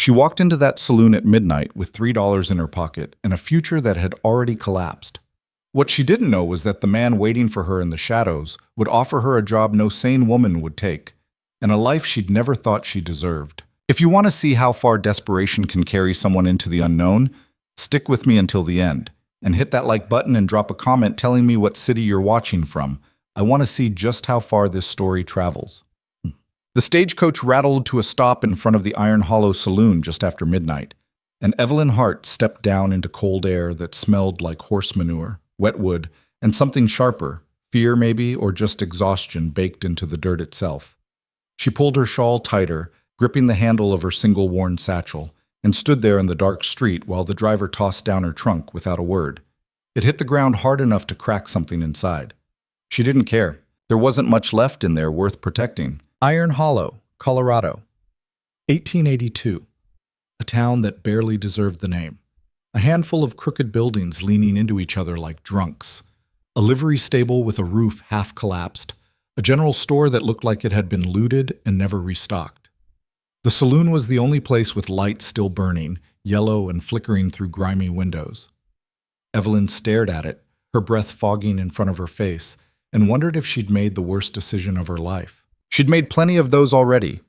She walked into that saloon at midnight with $3 in her pocket and a future that had already collapsed. What she didn't know was that the man waiting for her in the shadows would offer her a job no sane woman would take, and a life she'd never thought she deserved. If you want to see how far desperation can carry someone into the unknown, stick with me until the end, and hit that like button and drop a comment telling me what city you're watching from. I want to see just how far this story travels. The stagecoach rattled to a stop in front of the Iron Hollow Saloon just after midnight, and Evelyn Hart stepped down into cold air that smelled like horse manure, wet wood, and something sharper, fear maybe, or just exhaustion baked into the dirt itself. She pulled her shawl tighter, gripping the handle of her single-worn satchel, and stood there in the dark street while the driver tossed down her trunk without a word. It hit the ground hard enough to crack something inside. She didn't care. There wasn't much left in there worth protecting. Iron Hollow, Colorado. 1882. A town that barely deserved the name. A handful of crooked buildings leaning into each other like drunks. A livery stable with a roof half collapsed. A general store that looked like it had been looted and never restocked. The saloon was the only place with lights still burning, yellow and flickering through grimy windows. Evelyn stared at it, her breath fogging in front of her face, and wondered if she'd made the worst decision of her life. She'd made plenty of those already.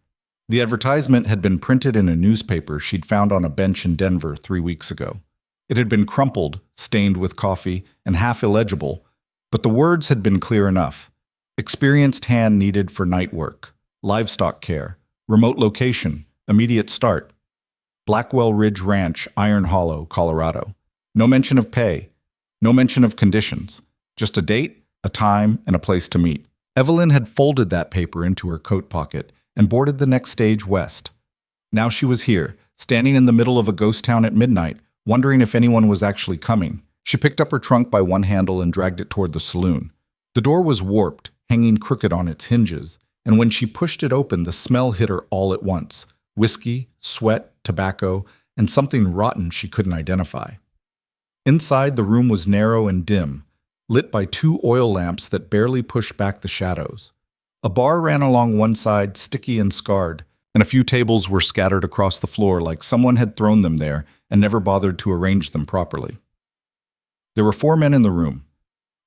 The advertisement had been printed in a newspaper she'd found on a bench in Denver 3 weeks ago. It had been crumpled, stained with coffee, and half illegible, but the words had been clear enough. Experienced hand needed for night work, livestock care, remote location, immediate start. Blackwell Ridge Ranch, Iron Hollow, Colorado. No mention of pay, no mention of conditions, just a date, a time, and a place to meet. Evelyn had folded that paper into her coat pocket and boarded the next stage west. Now she was here, standing in the middle of a ghost town at midnight, wondering if anyone was actually coming. She picked up her trunk by one handle and dragged it toward the saloon. The door was warped, hanging crooked on its hinges, and when she pushed it open, the smell hit her all at once. Whiskey, sweat, tobacco, and something rotten she couldn't identify. Inside, the room was narrow and dim, lit by 2 oil lamps that barely pushed back the shadows. A bar ran along one side, sticky and scarred, and a few tables were scattered across the floor like someone had thrown them there and never bothered to arrange them properly. There were 4 men in the room.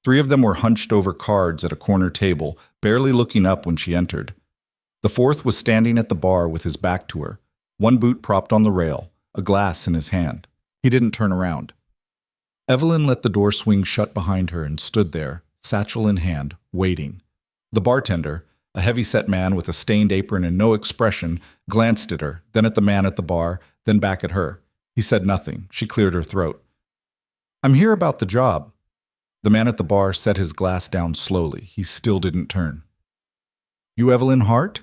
3 of them were hunched over cards at a corner table, barely looking up when she entered. The 4th was standing at the bar with his back to her, one boot propped on the rail, a glass in his hand. He didn't turn around. Evelyn let the door swing shut behind her and stood there, satchel in hand, waiting. The bartender, a heavy-set man with a stained apron and no expression, glanced at her, then at the man at the bar, then back at her. He said nothing. She cleared her throat. "I'm here about the job." The man at the bar set his glass down slowly. He still didn't turn. "You Evelyn Hart?"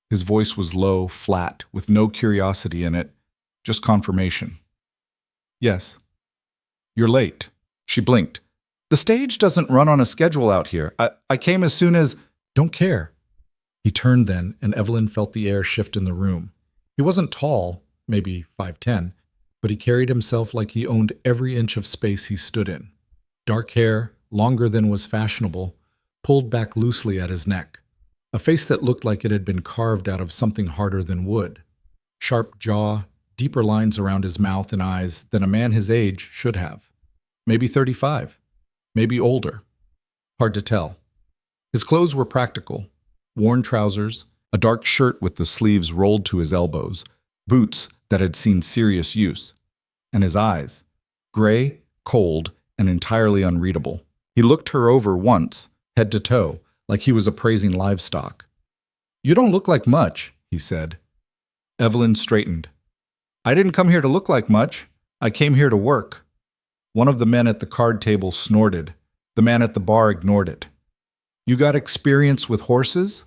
His voice was low, flat, with no curiosity in it, just confirmation. "Yes." "You're late." She blinked. "The stage doesn't run on a schedule out here. I came as soon as—" "Don't care." He turned then, and Evelyn felt the air shift in the room. He wasn't tall, maybe 5'10", but he carried himself like he owned every inch of space he stood in. Dark hair, longer than was fashionable, pulled back loosely at his neck. A face that looked like it had been carved out of something harder than wood. Sharp jaw, deeper lines around his mouth and eyes than a man his age should have. Maybe 35, maybe older. Hard to tell. His clothes were practical. Worn trousers, a dark shirt with the sleeves rolled to his elbows, boots that had seen serious use. And his eyes, gray, cold, and entirely unreadable. He looked her over once, head to toe, like he was appraising livestock. "You don't look like much," he said. Evelyn straightened. "I didn't come here to look like much. I came here to work." One of the men at the card table snorted. The man at the bar ignored it. "You got experience with horses?"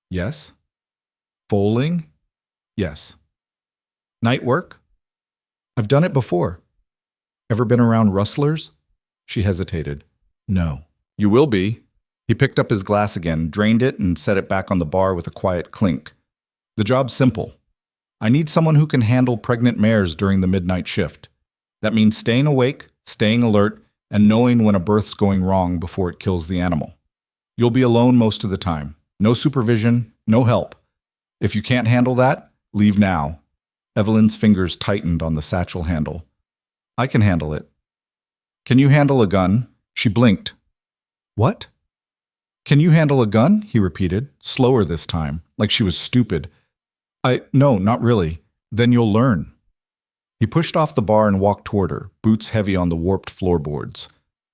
"Yes." "Foaling?" "Yes." "Night work?" "I've done it before." "Ever been around rustlers?" She hesitated. "No." "You will be." He picked up his glass again, drained it, and set it back on the bar with a quiet clink. "The job's simple. I need someone who can handle pregnant mares during the midnight shift. That means staying awake, staying alert, and knowing when a birth's going wrong before it kills the animal. You'll be alone most of the time. No supervision, no help. If you can't handle that, leave now." Evelyn's fingers tightened on the satchel handle. I can handle it. Can you handle a gun? She blinked. What? Can you handle a gun? He repeated, slower this time, like she was stupid. No, not really. Then you'll learn. He pushed off the bar and walked toward her, boots heavy on the warped floorboards.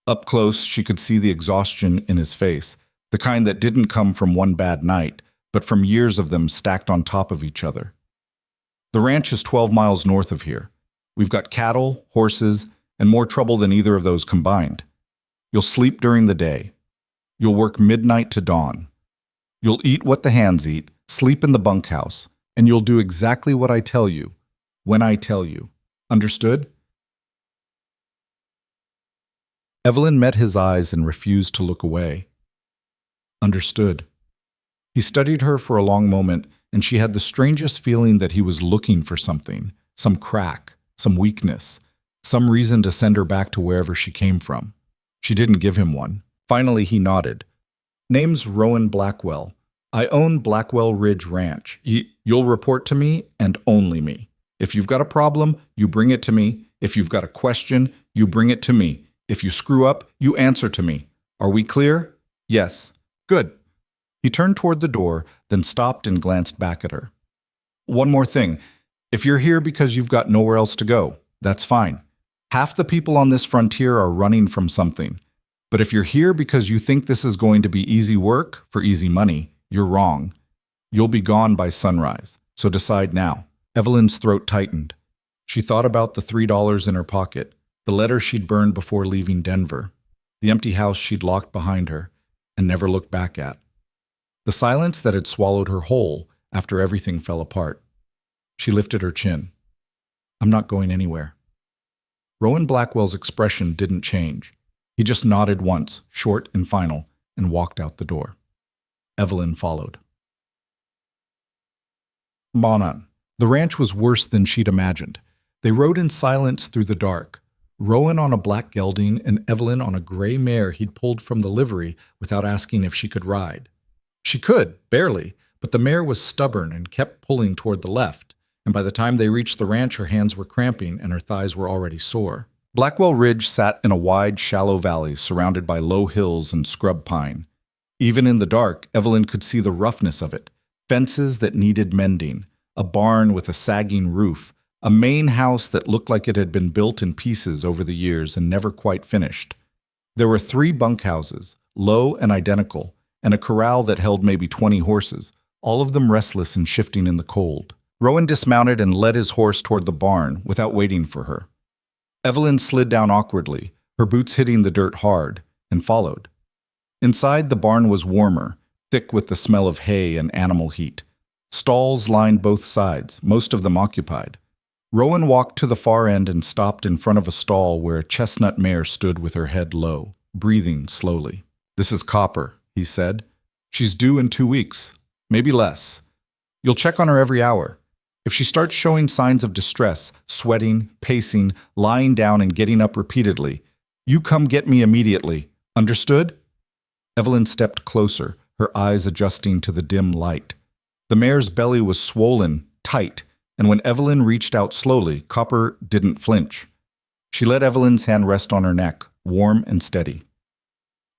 Up close, she could see the exhaustion in his face, the kind that didn't come from one bad night, but from years of them stacked on top of each other. The ranch is 12 miles north of here. We've got cattle, horses, and more trouble than either of those combined. You'll sleep during the day. You'll work midnight to dawn. You'll eat what the hands eat, sleep in the bunkhouse, and you'll do exactly what I tell you, when I tell you. Understood? Evelyn met his eyes and refused to look away. Understood. He studied her for a long moment, and she had the strangest feeling that he was looking for something, some crack, some weakness, some reason to send her back to wherever she came from. She didn't give him one. Finally, he nodded. Name's Rowan Blackwell. I own Blackwell Ridge Ranch. You'll report to me and only me. If you've got a problem, you bring it to me. If you've got a question, you bring it to me. If you screw up, you answer to me. Are we clear? Yes. Good. He turned toward the door, then stopped and glanced back at her. One more thing. If you're here because you've got nowhere else to go, that's fine. Half the people on this frontier are running from something. But if you're here because you think this is going to be easy work for easy money, you're wrong. You'll be gone by sunrise, so decide now. Evelyn's throat tightened. She thought about the $3 in her pocket, the letter she'd burned before leaving Denver, the empty house she'd locked behind her and never looked back at, the silence that had swallowed her whole after everything fell apart. She lifted her chin. I'm not going anywhere. Rowan Blackwell's expression didn't change. He just nodded once, short and final, and walked out the door. Evelyn followed. Monon. The ranch was worse than she'd imagined. They rode in silence through the dark, Rowan on a black gelding and Evelyn on a gray mare he'd pulled from the livery without asking if she could ride. She could, barely, but the mare was stubborn and kept pulling toward the left, and by the time they reached the ranch her hands were cramping and her thighs were already sore. Blackwell Ridge sat in a wide, shallow valley surrounded by low hills and scrub pine. Even in the dark, Evelyn could see the roughness of it, fences that needed mending, a barn with a sagging roof, a main house that looked like it had been built in pieces over the years and never quite finished. There were 3 bunkhouses, low and identical, and a corral that held maybe 20 horses, all of them restless and shifting in the cold. Rowan dismounted and led his horse toward the barn without waiting for her. Evelyn slid down awkwardly, her boots hitting the dirt hard, and followed. Inside, the barn was warmer, thick with the smell of hay and animal heat. Stalls lined both sides, most of them occupied. Rowan walked to the far end and stopped in front of a stall where a chestnut mare stood with her head low, breathing slowly. This is Copper, he said. She's due in 2 weeks, maybe less. You'll check on her every hour. If she starts showing signs of distress, sweating, pacing, lying down and getting up repeatedly, you come get me immediately. Understood? Evelyn stepped closer, her eyes adjusting to the dim light. The mare's belly was swollen, tight, and when Evelyn reached out slowly, Copper didn't flinch. She let Evelyn's hand rest on her neck, warm and steady.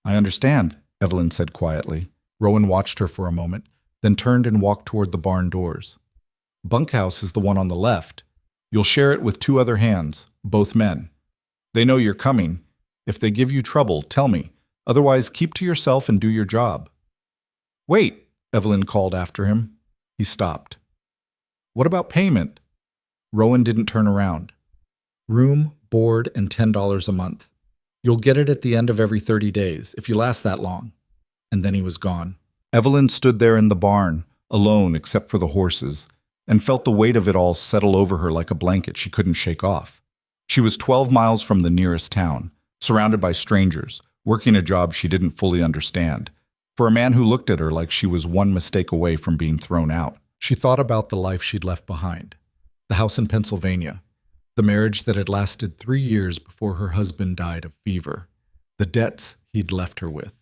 I understand, Evelyn said quietly. Rowan watched her for a moment, then turned and walked toward the barn doors. Bunkhouse is the one on the left. You'll share it with 2 other hands, both men. They know you're coming. If they give you trouble, tell me. Otherwise, keep to yourself and do your job. Wait, Evelyn called after him. He stopped. What about payment? Rowan didn't turn around. Room, board, and $10 a month. You'll get it at the end of every 30 days, if you last that long. And then he was gone. Evelyn stood there in the barn, alone except for the horses, and felt the weight of it all settle over her like a blanket she couldn't shake off. She was 12 miles from the nearest town, surrounded by strangers, working a job she didn't fully understand, for a man who looked at her like she was one mistake away from being thrown out. She thought about the life she'd left behind, the house in Pennsylvania, the marriage that had lasted 3 years before her husband died of fever, the debts he'd left her with,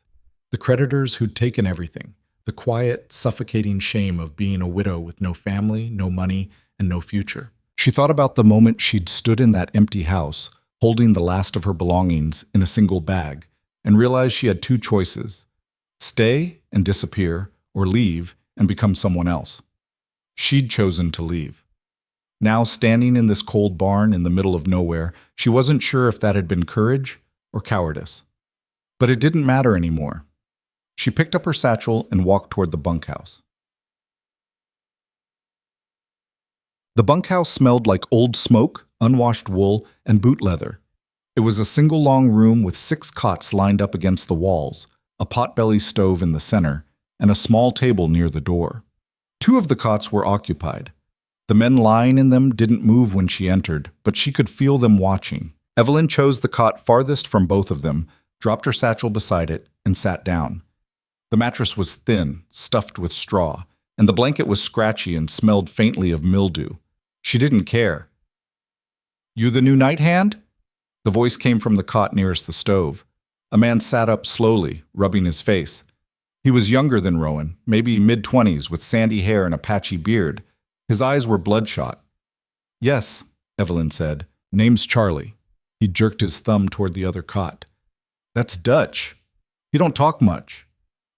the creditors who'd taken everything, the quiet, suffocating shame of being a widow with no family, no money, and no future. She thought about the moment she'd stood in that empty house, holding the last of her belongings in a single bag, and realized she had two choices: stay and disappear, or leave and become someone else. She'd chosen to leave. Now, standing in this cold barn in the middle of nowhere, she wasn't sure if that had been courage or cowardice. But it didn't matter anymore. She picked up her satchel and walked toward the bunkhouse. The bunkhouse smelled like old smoke, unwashed wool, and boot leather. It was a single long room with 6 cots lined up against the walls, a potbelly stove in the center, and a small table near the door. 2 of the cots were occupied. The men lying in them didn't move when she entered, but she could feel them watching. Evelyn chose the cot farthest from both of them, dropped her satchel beside it, and sat down. The mattress was thin, stuffed with straw, and the blanket was scratchy and smelled faintly of mildew. She didn't care. "You the new night hand?" The voice came from the cot nearest the stove. A man sat up slowly, rubbing his face. He was younger than Rowan, maybe mid-20s, with sandy hair and a patchy beard. His eyes were bloodshot. "Yes," Evelyn said. "Name's Charlie." He jerked his thumb toward the other cot. "That's Dutch. He don't talk much."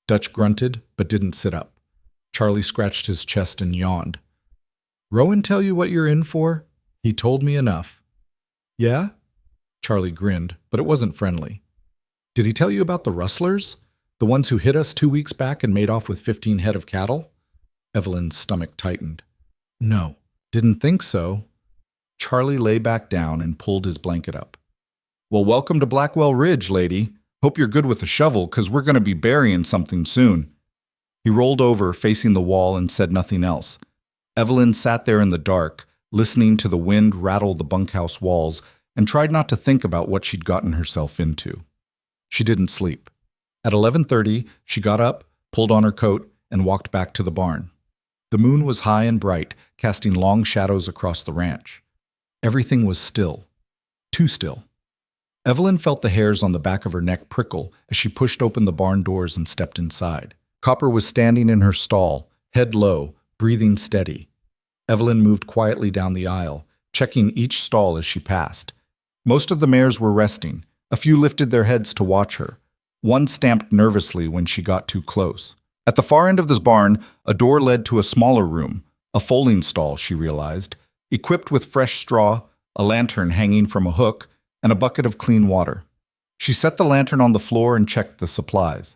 Dutch grunted, but didn't sit up. Charlie scratched his chest and yawned. "Rowan tell you what you're in for? He told me enough." "Yeah?" Charlie grinned, but it wasn't friendly. "Did he tell you about the rustlers? The ones who hit us 2 weeks back and made off with 15 head of cattle?" Evelyn's stomach tightened. "No, didn't think so." Charlie lay back down and pulled his blanket up. "Well, welcome to Blackwell Ridge, lady. Hope you're good with a shovel, 'cause we're going to be burying something soon." He rolled over, facing the wall, and said nothing else. Evelyn sat there in the dark, listening to the wind rattle the bunkhouse walls, and tried not to think about what she'd gotten herself into. She didn't sleep. At 11:30, she got up, pulled on her coat, and walked back to the barn. The moon was high and bright, casting long shadows across the ranch. Everything was still. Too still. Evelyn felt the hairs on the back of her neck prickle as she pushed open the barn doors and stepped inside. Copper was standing in her stall, head low, breathing steady. Evelyn moved quietly down the aisle, checking each stall as she passed. Most of the mares were resting. A few lifted their heads to watch her. One stamped nervously when she got too close. At the far end of this barn, a door led to a smaller room, a foaling stall, she realized, equipped with fresh straw, a lantern hanging from a hook, and a bucket of clean water. She set the lantern on the floor and checked the supplies.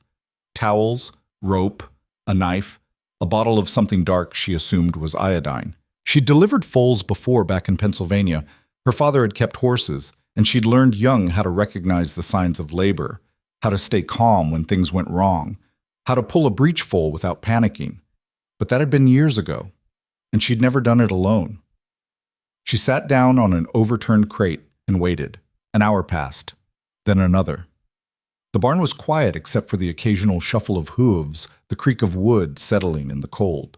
Towels, rope, a knife, a bottle of something dark she assumed was iodine. She'd delivered foals before back in Pennsylvania. Her father had kept horses, and she'd learned young how to recognize the signs of labor, how to stay calm when things went wrong, how to pull a breech foal without panicking. But that had been years ago, and she'd never done it alone. She sat down on an overturned crate and waited. An hour passed, then another. The barn was quiet except for the occasional shuffle of hooves, the creak of wood settling in the cold.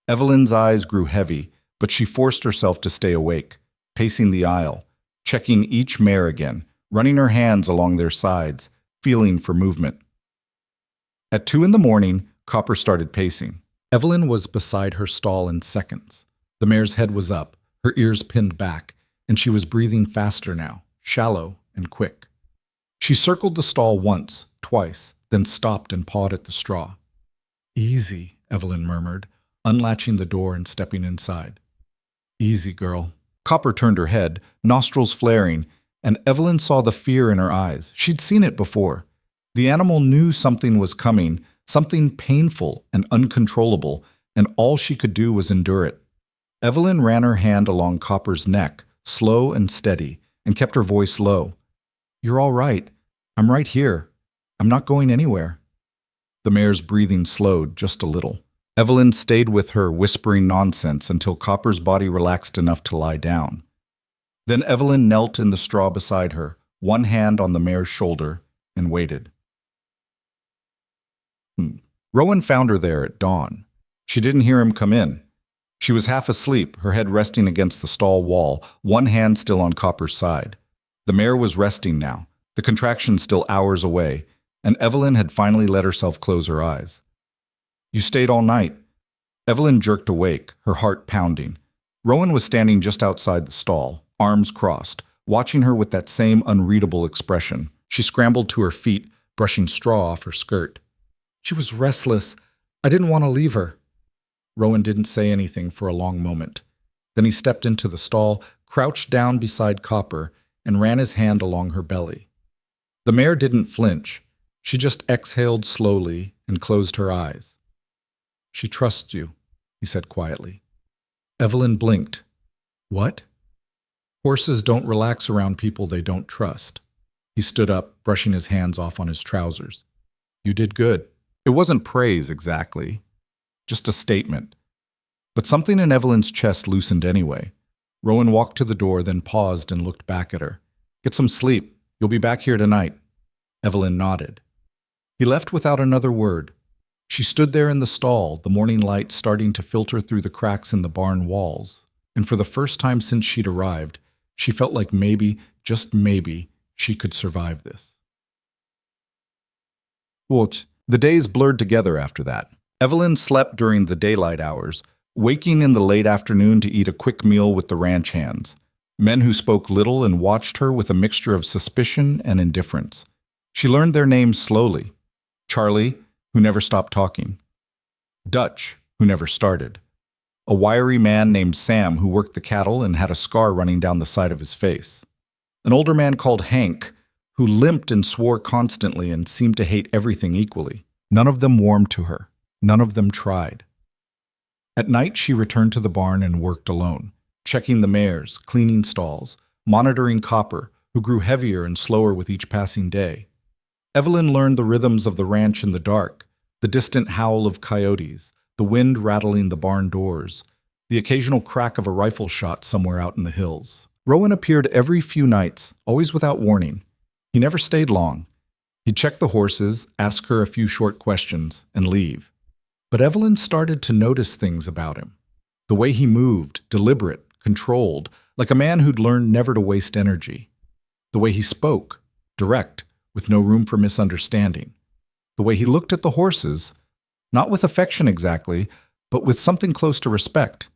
Evelyn's eyes grew heavy, but she forced herself to stay awake, pacing the aisle, checking each mare again, running her hands along their sides, feeling for movement. At 2 a.m, Copper started pacing. Evelyn was beside her stall in seconds. The mare's head was up, her ears pinned back, and she was breathing faster now, shallow and quick. She circled the stall once, twice, then stopped and pawed at the straw. "Easy," Evelyn murmured, unlatching the door and stepping inside. "Easy, girl." Copper turned her head, nostrils flaring, and Evelyn saw the fear in her eyes. She'd seen it before. The animal knew something was coming, something painful and uncontrollable, and all she could do was endure it. Evelyn ran her hand along Copper's neck, slow and steady, and kept her voice low. "You're all right. I'm right here. I'm not going anywhere." The mare's breathing slowed just a little. Evelyn stayed with her, whispering nonsense until Copper's body relaxed enough to lie down. Then Evelyn knelt in the straw beside her, one hand on the mare's shoulder, and waited. Rowan found her there at dawn. She didn't hear him come in. She was half asleep, her head resting against the stall wall, one hand still on Copper's side. The mare was resting now, the contraction still hours away, and Evelyn had finally let herself close her eyes. "You stayed all night." Evelyn jerked awake, her heart pounding. Rowan was standing just outside the stall, arms crossed, watching her with that same unreadable expression. She scrambled to her feet, brushing straw off her skirt. She was restless. I didn't want to leave her. Rowan didn't say anything for a long moment. Then he stepped into the stall, crouched down beside Copper, and ran his hand along her belly. The mare didn't flinch. She just exhaled slowly and closed her eyes. She trusts you, he said quietly. Evelyn blinked. What? Horses don't relax around people they don't trust. He stood up, brushing his hands off on his trousers. You did good. It wasn't praise exactly, just a statement. But something in Evelyn's chest loosened anyway. Rowan walked to the door, then paused and looked back at her. Get some sleep. You'll be back here tonight. Evelyn nodded. He left without another word. She stood there in the stall, the morning light starting to filter through the cracks in the barn walls. And for the first time since she'd arrived, she felt like maybe, just maybe, she could survive this. The days blurred together after that. Evelyn slept during the daylight hours, waking in the late afternoon to eat a quick meal with the ranch hands, men who spoke little and watched her with a mixture of suspicion and indifference. She learned their names slowly. Charlie, who never stopped talking. Dutch, who never started. A wiry man named Sam who worked the cattle and had a scar running down the side of his face. An older man called Hank, who limped and swore constantly and seemed to hate everything equally. None of them warmed to her. None of them tried. At night, she returned to the barn and worked alone, checking the mares, cleaning stalls, monitoring Copper, who grew heavier and slower with each passing day. Evelyn learned the rhythms of the ranch in the dark, the distant howl of coyotes, the wind rattling the barn doors, the occasional crack of a rifle shot somewhere out in the hills. Rowan appeared every few nights, always without warning. He never stayed long. He'd check the horses, ask her a few short questions, and leave. But Evelyn started to notice things about him. The way he moved, deliberate, controlled, like a man who'd learned never to waste energy. The way he spoke, direct, with no room for misunderstanding. The way he looked at the horses, not with affection exactly, but with something close to respect.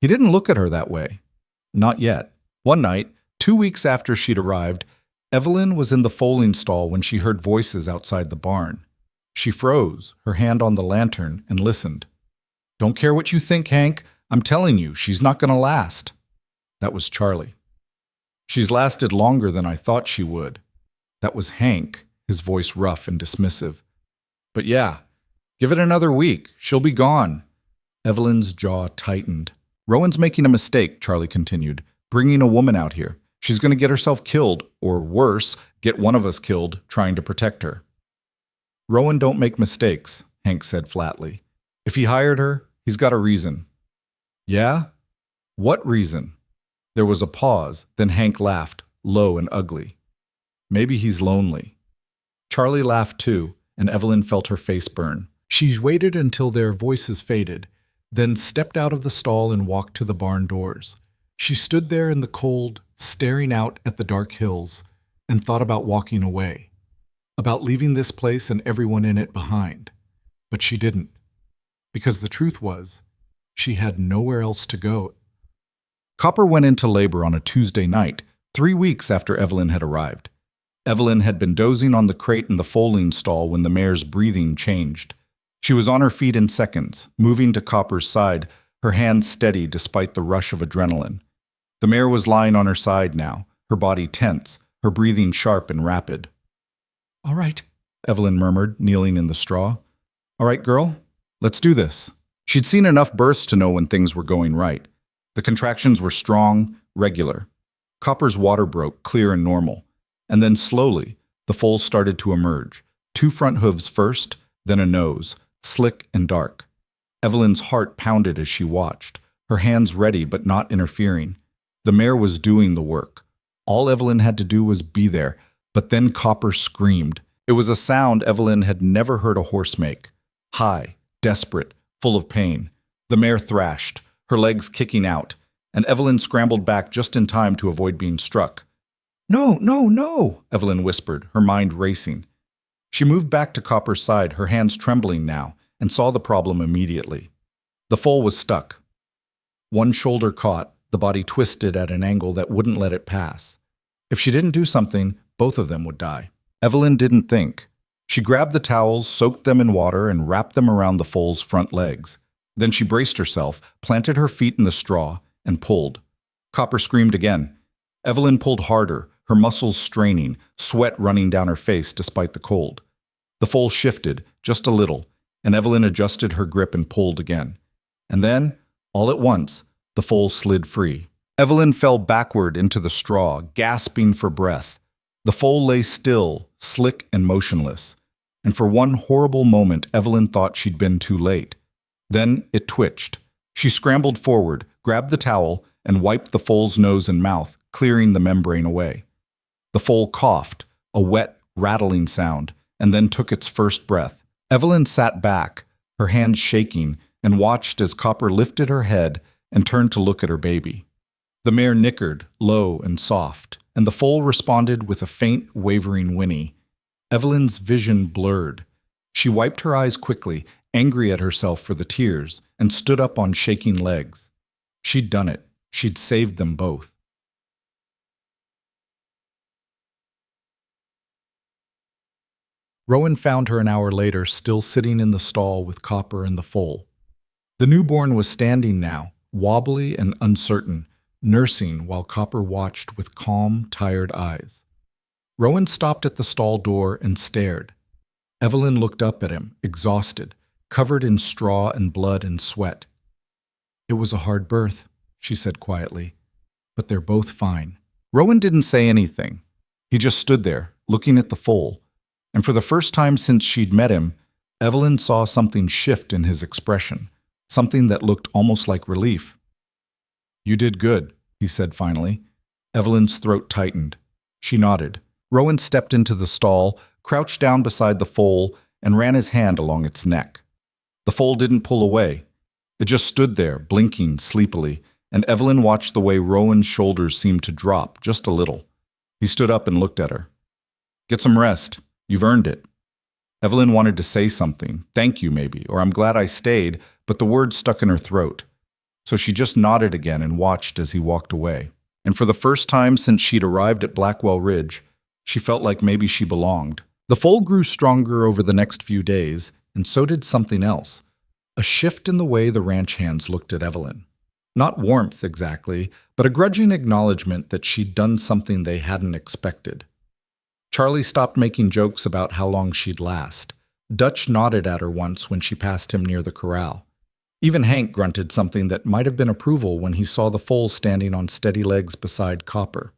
He didn't look at her that way. Not yet. One night, 2 weeks after she'd arrived, Evelyn was in the foaling stall when she heard voices outside the barn. She froze, her hand on the lantern, and listened. Don't care what you think, Hank. I'm telling you, she's not going to last. That was Charlie. She's lasted longer than I thought she would. That was Hank, his voice rough and dismissive. But yeah, give it another week. She'll be gone. Evelyn's jaw tightened. Rowan's making a mistake, Charlie continued, bringing a woman out here. She's going to get herself killed, or worse, get one of us killed, trying to protect her. Rowan don't make mistakes, Hank said flatly. If he hired her, he's got a reason. Yeah? What reason? There was a pause, then Hank laughed, low and ugly. Maybe he's lonely. Charlie laughed too, and Evelyn felt her face burn. She waited until their voices faded, then stepped out of the stall and walked to the barn doors. She stood there in the cold, staring out at the dark hills, and thought about walking away, about leaving this place and everyone in it behind. But she didn't, because the truth was, she had nowhere else to go. Copper went into labor on a Tuesday night, 3 weeks after Evelyn had arrived. Evelyn had been dozing on the crate in the foaling stall when the mare's breathing changed. She was on her feet in seconds, moving to Copper's side, her hands steady despite the rush of adrenaline. The mare was lying on her side now, her body tense, her breathing sharp and rapid. All right, Evelyn murmured, kneeling in the straw. All right, girl, let's do this. She'd seen enough births to know when things were going right. The contractions were strong, regular. Copper's water broke, clear and normal. And then slowly, the foal started to emerge. 2 front hooves first, then a nose, slick and dark. Evelyn's heart pounded as she watched, her hands ready but not interfering. The mare was doing the work. All Evelyn had to do was be there, but then Copper screamed. It was a sound Evelyn had never heard a horse make. High, desperate, full of pain. The mare thrashed, her legs kicking out, and Evelyn scrambled back just in time to avoid being struck. No, no, no, Evelyn whispered, her mind racing. She moved back to Copper's side, her hands trembling now, and saw the problem immediately. The foal was stuck. One shoulder caught, the body twisted at an angle that wouldn't let it pass. If she didn't do something, both of them would die. Evelyn didn't think. She grabbed the towels, soaked them in water, and wrapped them around the foal's front legs. Then she braced herself, planted her feet in the straw, and pulled. Copper screamed again. Evelyn pulled harder, her muscles straining, sweat running down her face despite the cold. The foal shifted, just a little, and Evelyn adjusted her grip and pulled again. And then, all at once, the foal slid free. Evelyn fell backward into the straw, gasping for breath. The foal lay still, slick and motionless. And for one horrible moment, Evelyn thought she'd been too late. Then it twitched. She scrambled forward, grabbed the towel, and wiped the foal's nose and mouth, clearing the membrane away. The foal coughed, a wet, rattling sound, and then took its first breath. Evelyn sat back, her hands shaking, and watched as Copper lifted her head and turned to look at her baby. The mare nickered, low and soft, and the foal responded with a faint, wavering whinny. Evelyn's vision blurred. She wiped her eyes quickly, angry at herself for the tears, and stood up on shaking legs. She'd done it. She'd saved them both. Rowan found her an hour later, still sitting in the stall with Copper and the foal. The newborn was standing now, wobbly and uncertain, nursing while Copper watched with calm, tired eyes. Rowan stopped at the stall door and stared. Evelyn looked up at him, exhausted, covered in straw and blood and sweat. "It was a hard birth," she said quietly, "but they're both fine." Rowan didn't say anything. He just stood there, looking at the foal, and for the first time since she'd met him, Evelyn saw something shift in his expression, something that looked almost like relief. "You did good," he said finally. Evelyn's throat tightened. She nodded. Rowan stepped into the stall, crouched down beside the foal, and ran his hand along its neck. The foal didn't pull away. It just stood there, blinking sleepily, and Evelyn watched the way Rowan's shoulders seemed to drop just a little. He stood up and looked at her. "Get some rest. You've earned it." Evelyn wanted to say something, thank you maybe, or I'm glad I stayed, but the words stuck in her throat. So she just nodded again and watched as he walked away. And for the first time since she'd arrived at Blackwell Ridge, she felt like maybe she belonged. The foal grew stronger over the next few days, and so did something else. A shift in the way the ranch hands looked at Evelyn. Not warmth exactly, but a grudging acknowledgement that she'd done something they hadn't expected. Charlie stopped making jokes about how long she'd last. Dutch nodded at her once when she passed him near the corral. Even Hank grunted something that might have been approval when he saw the foal standing on steady legs beside Copper.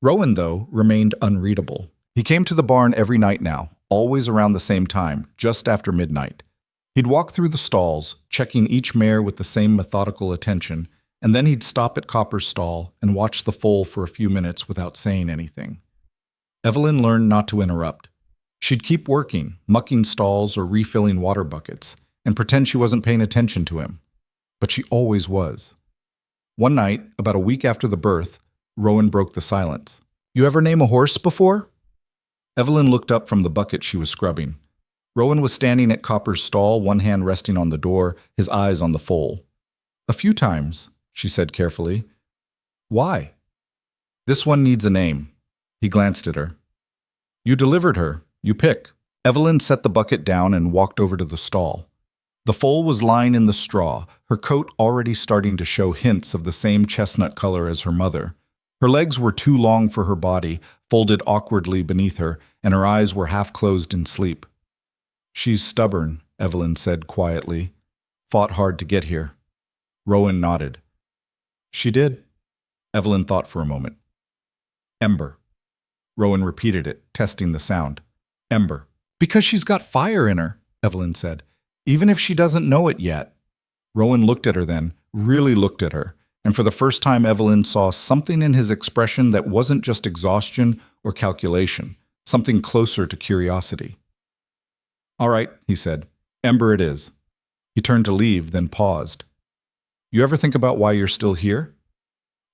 Rowan, though, remained unreadable. He came to the barn every night now, always around the same time, just after midnight. He'd walk through the stalls, checking each mare with the same methodical attention, and then he'd stop at Copper's stall and watch the foal for a few minutes without saying anything. Evelyn learned not to interrupt. She'd keep working, mucking stalls or refilling water buckets, and pretend she wasn't paying attention to him. But she always was. One night, about a week after the birth, Rowan broke the silence. "You ever name a horse before?" Evelyn looked up from the bucket she was scrubbing. Rowan was standing at Copper's stall, one hand resting on the door, his eyes on the foal. "A few times," she said carefully. "Why?" "This one needs a name." He glanced at her. "You delivered her. You pick." Evelyn set the bucket down and walked over to the stall. The foal was lying in the straw, her coat already starting to show hints of the same chestnut color as her mother. Her legs were too long for her body, folded awkwardly beneath her, and her eyes were half closed in sleep. "She's stubborn," Evelyn said quietly. "Fought hard to get here." Rowan nodded. "She did?" Evelyn thought for a moment. "Ember." Rowan repeated it, testing the sound. "Ember." "Because she's got fire in her," Evelyn said. "Even if she doesn't know it yet." Rowan looked at her then, really looked at her, and for the first time Evelyn saw something in his expression that wasn't just exhaustion or calculation, something closer to curiosity. "All right," he said. "Ember it is." He turned to leave, then paused. "You ever think about why you're still here?"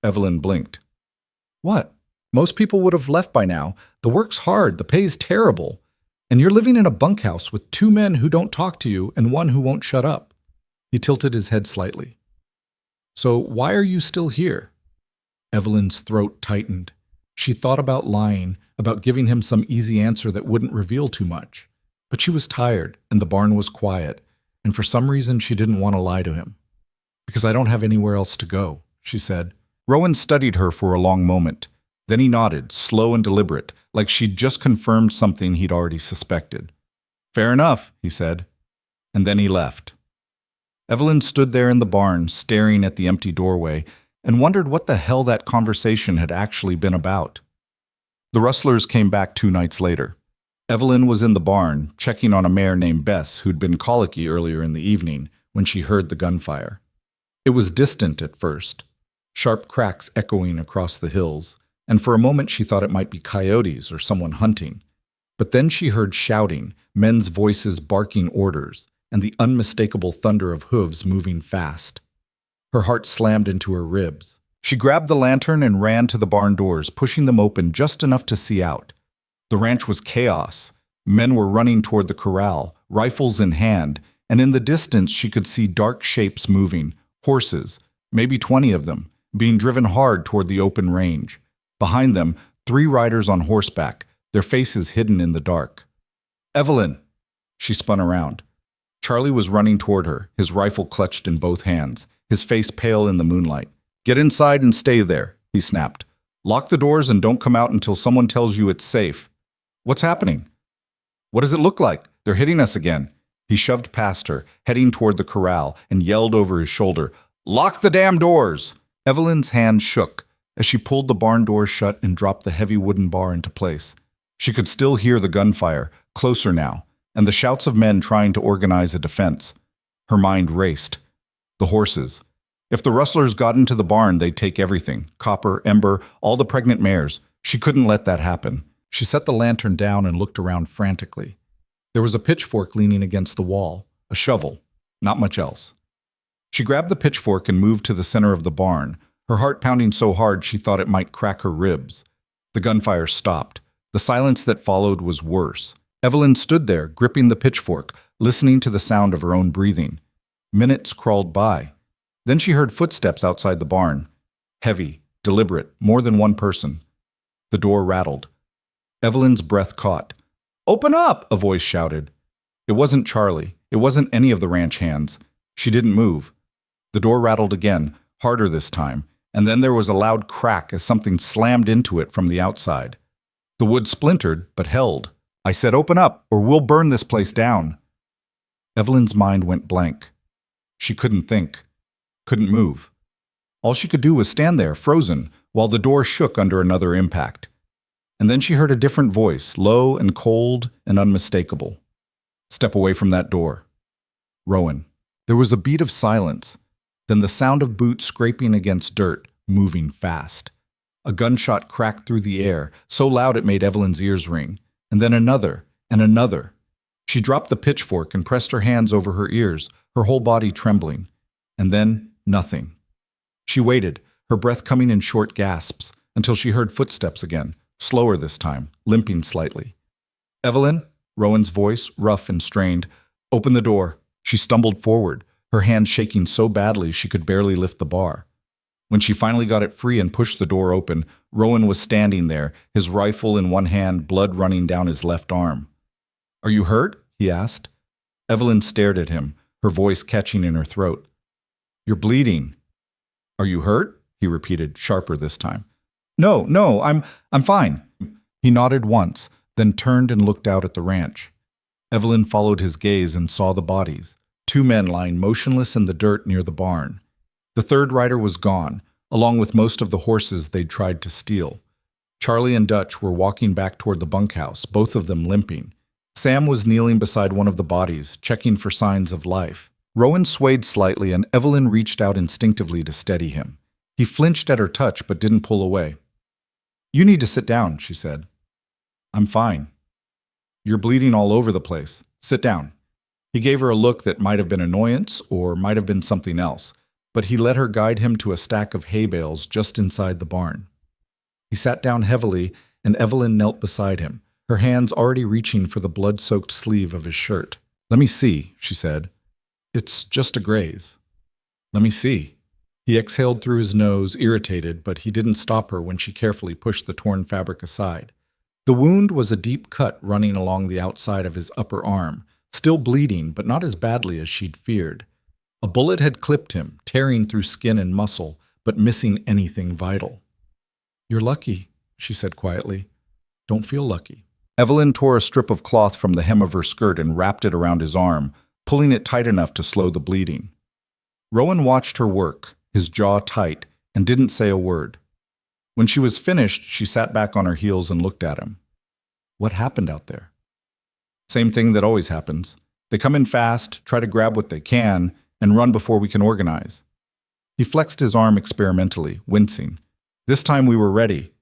Evelyn blinked. "What? Most people would have left by now. The work's hard, the pay's terrible. And you're living in a bunkhouse with 2 men who don't talk to you and 1 who won't shut up." He tilted his head slightly. So why are you still here? Evelyn's throat tightened. She thought about lying, about giving him some easy answer that wouldn't reveal too much. But she was tired, and the barn was quiet, and for some reason she didn't want to lie to him. Because I don't have anywhere else to go, she said. Rowan studied her for a long moment. Then he nodded, slow and deliberate, like she'd just confirmed something he'd already suspected. Fair enough, he said. And then he left. Evelyn stood there in the barn, staring at the empty doorway, and wondered what the hell that conversation had actually been about. The rustlers came back 2 nights later. Evelyn was in the barn, checking on a mare named Bess who'd been colicky earlier in the evening when she heard the gunfire. It was distant at first, sharp cracks echoing across the hills, and for a moment she thought it might be coyotes or someone hunting. But then she heard shouting, men's voices barking orders, and the unmistakable thunder of hooves moving fast. Her heart slammed into her ribs. She grabbed the lantern and ran to the barn doors, pushing them open just enough to see out. The ranch was chaos. Men were running toward the corral, rifles in hand, and in the distance she could see dark shapes moving, horses, maybe 20 of them, being driven hard toward the open range. Behind them, 3 riders on horseback, their faces hidden in the dark. Evelyn! She spun around. Charlie was running toward her, his rifle clutched in both hands, his face pale in the moonlight. Get inside and stay there, he snapped. Lock the doors and don't come out until someone tells you it's safe. What's happening? What does it look like? They're hitting us again. He shoved past her, heading toward the corral, and yelled over his shoulder, Lock the damn doors! Evelyn's hand shook as she pulled the barn doors shut and dropped the heavy wooden bar into place. She could still hear the gunfire, closer now, and the shouts of men trying to organize a defense. Her mind raced. The horses. If the rustlers got into the barn, they'd take everything. Copper, Ember, all the pregnant mares. She couldn't let that happen. She set the lantern down and looked around frantically. There was a pitchfork leaning against the wall, a shovel, not much else. She grabbed the pitchfork and moved to the center of the barn, her heart pounding so hard she thought it might crack her ribs. The gunfire stopped. The silence that followed was worse. Evelyn stood there, gripping the pitchfork, listening to the sound of her own breathing. Minutes crawled by. Then she heard footsteps outside the barn. Heavy, deliberate, more than one person. The door rattled. Evelyn's breath caught. Open up! A voice shouted. It wasn't Charlie. It wasn't any of the ranch hands. She didn't move. The door rattled again, harder this time, and then there was a loud crack as something slammed into it from the outside. The wood splintered, but held. I said, open up, or we'll burn this place down. Evelyn's mind went blank. She couldn't think, couldn't move. All she could do was stand there, frozen, while the door shook under another impact. And then she heard a different voice, low and cold and unmistakable. Step away from that door. Rowan. There was a beat of silence, then the sound of boots scraping against dirt, moving fast. A gunshot cracked through the air, so loud it made Evelyn's ears ring. And then another, and another. She dropped the pitchfork and pressed her hands over her ears, her whole body trembling. And then nothing. She waited, her breath coming in short gasps, until she heard footsteps again, slower this time, limping slightly. Evelyn, Rowan's voice, rough and strained, open the door. She stumbled forward, her hand shaking so badly she could barely lift the bar. When she finally got it free and pushed the door open, Rowan was standing there, his rifle in one hand, blood running down his left arm. Are you hurt? He asked. Evelyn stared at him, her voice catching in her throat. You're bleeding. Are you hurt? He repeated, sharper this time. No, I'm fine. He nodded once, then turned and looked out at the ranch. Evelyn followed his gaze and saw the bodies, 2 men lying motionless in the dirt near the barn. The third rider was gone, along with most of the horses they'd tried to steal. Charlie and Dutch were walking back toward the bunkhouse, both of them limping. Sam was kneeling beside one of the bodies, checking for signs of life. Rowan swayed slightly and Evelyn reached out instinctively to steady him. He flinched at her touch but didn't pull away. You need to sit down, she said. I'm fine. You're bleeding all over the place. Sit down. He gave her a look that might have been annoyance or might have been something else, but he let her guide him to a stack of hay bales just inside the barn. He sat down heavily and Evelyn knelt beside him, her hands already reaching for the blood-soaked sleeve of his shirt. Let me see, she said. It's just a graze. Let me see. He exhaled through his nose, irritated, but he didn't stop her when she carefully pushed the torn fabric aside. The wound was a deep cut running along the outside of his upper arm, still bleeding, but not as badly as she'd feared. A bullet had clipped him, tearing through skin and muscle, but missing anything vital. "You're lucky," she said quietly. "Don't feel lucky." Evelyn tore a strip of cloth from the hem of her skirt and wrapped it around his arm, pulling it tight enough to slow the bleeding. Rowan watched her work, his jaw tight, and didn't say a word. When she was finished, she sat back on her heels and looked at him. "What happened out there?" "Same thing that always happens. They come in fast, try to grab what they can, and run before we can organize." He flexed his arm experimentally, wincing. "This time we were ready.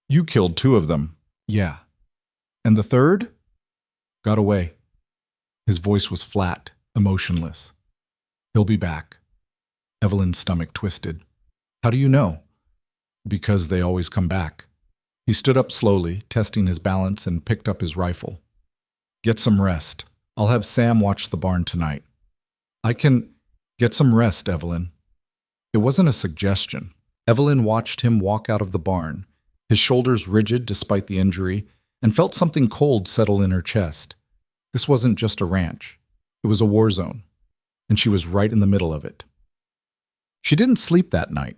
You killed 2 of them." "Yeah." "And the third?" "Got away." His voice was flat, emotionless. "He'll be back." Evelyn's stomach twisted. "How do you know?" "Because they always come back." He stood up slowly, testing his balance, and picked up his rifle. "Get some rest. I'll have Sam watch the barn tonight." "I can get some rest, Evelyn." It wasn't a suggestion. Evelyn watched him walk out of the barn, his shoulders rigid despite the injury, and felt something cold settle in her chest. This wasn't just a ranch. It was a war zone, and she was right in the middle of it. She didn't sleep that night.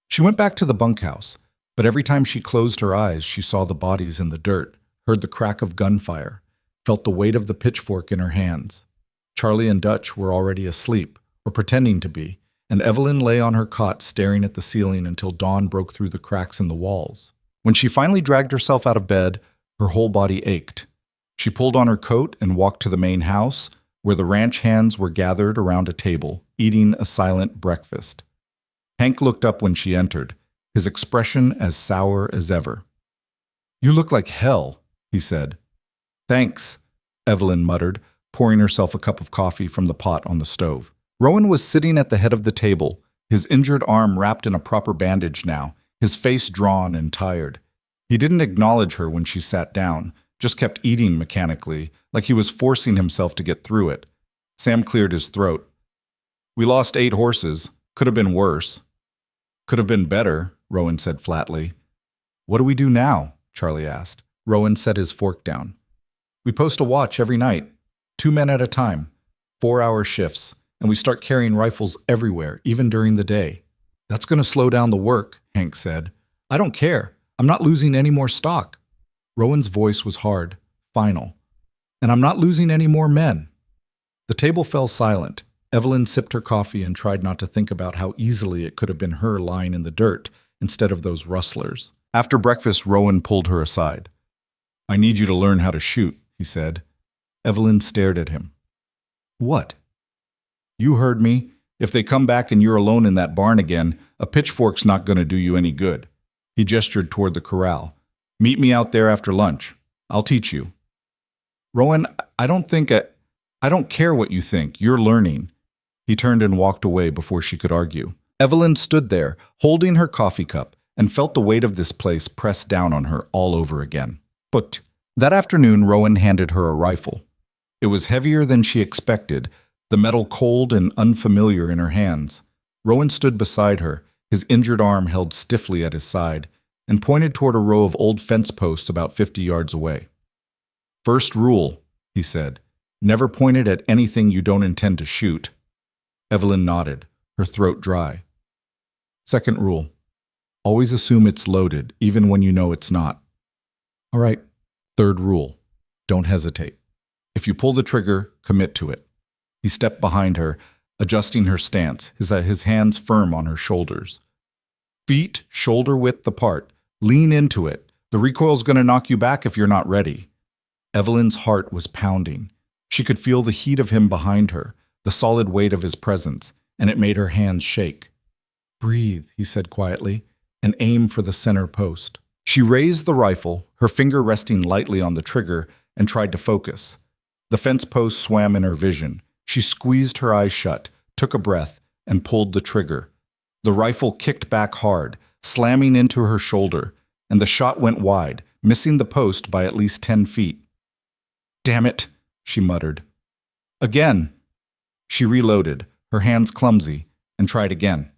She went back to the bunkhouse, but every time she closed her eyes, she saw the bodies in the dirt, heard the crack of gunfire, felt the weight of the pitchfork in her hands. Charlie and Dutch were already asleep, or pretending to be, and Evelyn lay on her cot staring at the ceiling until dawn broke through the cracks in the walls. When she finally dragged herself out of bed, her whole body ached. She pulled on her coat and walked to the main house, where the ranch hands were gathered around a table, eating a silent breakfast. Hank looked up when she entered, his expression as sour as ever. "You look like hell," he said. "Thanks," Evelyn muttered, pouring herself a cup of coffee from the pot on the stove. Rowan was sitting at the head of the table, his injured arm wrapped in a proper bandage now, his face drawn and tired. He didn't acknowledge her when she sat down, just kept eating mechanically, like he was forcing himself to get through it. Sam cleared his throat. "We lost 8 horses. Could have been worse." "Could have been better," Rowan said flatly. "What do we do now?" Charlie asked. Rowan set his fork down. "We post a watch every night, 2 men at a time, 4-hour shifts, and we start carrying rifles everywhere, even during the day." "That's going to slow down the work," Hank said. "I don't care. I'm not losing any more stock." Rowan's voice was hard, final. "And I'm not losing any more men." The table fell silent. Evelyn sipped her coffee and tried not to think about how easily it could have been her lying in the dirt instead of those rustlers. After breakfast, Rowan pulled her aside. "I need you to learn how to shoot," he said. Evelyn stared at him. "What?" "You heard me. If they come back and you're alone in that barn again, a pitchfork's not going to do you any good." He gestured toward the corral. "Meet me out there after lunch. I'll teach you." "Rowan, I don't care what you think. You're learning." He turned and walked away before she could argue. Evelyn stood there, holding her coffee cup, and felt the weight of this place press down on her all over again. But that afternoon, Rowan handed her a rifle. It was heavier than she expected, the metal cold and unfamiliar in her hands. Rowan stood beside her, his injured arm held stiffly at his side, and pointed toward a row of old fence posts about 50 yards away. "First rule," he said, "never point it at anything you don't intend to shoot." Evelyn nodded, her throat dry. "Second rule, always assume it's loaded, even when you know it's not." "All right." "Third rule, don't hesitate. If you pull the trigger, commit to it." He stepped behind her, adjusting her stance, his hands firm on her shoulders. "Feet shoulder-width apart. Lean into it. The recoil's going to knock you back if you're not ready." Evelyn's heart was pounding. She could feel the heat of him behind her, the solid weight of his presence, and it made her hands shake. "Breathe," he said quietly, "and aim for the center post." She raised the rifle, her finger resting lightly on the trigger, and tried to focus. The fence post swam in her vision. She squeezed her eyes shut, took a breath, and pulled the trigger. The rifle kicked back hard, slamming into her shoulder, and the shot went wide, missing the post by at least 10 feet. "Damn it," she muttered. "Again." She reloaded, her hands clumsy, and tried again.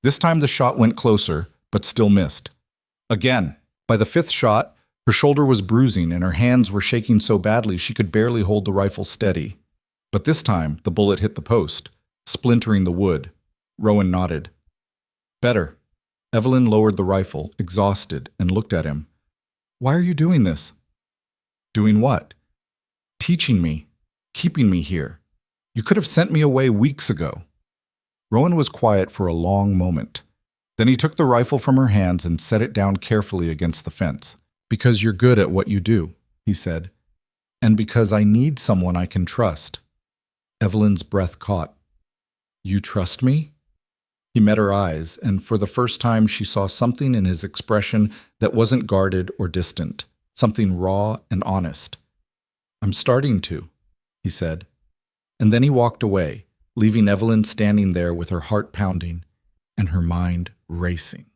This time the shot went closer, but still missed. Again. By the fifth shot, her shoulder was bruising and her hands were shaking so badly she could barely hold the rifle steady. But this time, the bullet hit the post, splintering the wood. Rowan nodded. Better. Evelyn lowered the rifle, exhausted, and looked at him. Why are you doing this? Doing what? Teaching me. Keeping me here. You could have sent me away weeks ago. Rowan was quiet for a long moment. Then he took the rifle from her hands and set it down carefully against the fence. Because you're good at what you do, he said. And because I need someone I can trust. Evelyn's breath caught. You trust me? He met her eyes, and for the first time she saw something in his expression that wasn't guarded or distant, something raw and honest. I'm starting to, he said. And then he walked away, leaving Evelyn standing there with her heart pounding and her mind racing.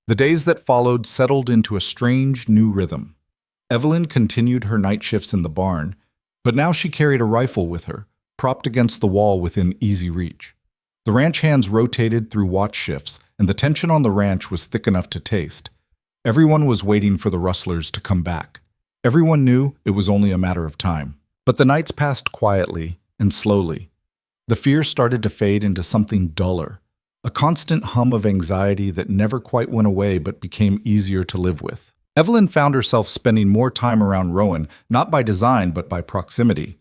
The days that followed settled into a strange new rhythm. Evelyn continued her night shifts in the barn, but now she carried a rifle with her, propped against the wall within easy reach. The ranch hands rotated through watch shifts, and the tension on the ranch was thick enough to taste. Everyone was waiting for the rustlers to come back. Everyone knew it was only a matter of time. But the nights passed quietly and slowly. The fear started to fade into something duller, a constant hum of anxiety that never quite went away but became easier to live with. Evelyn found herself spending more time around Rowan, not by design but by proximity.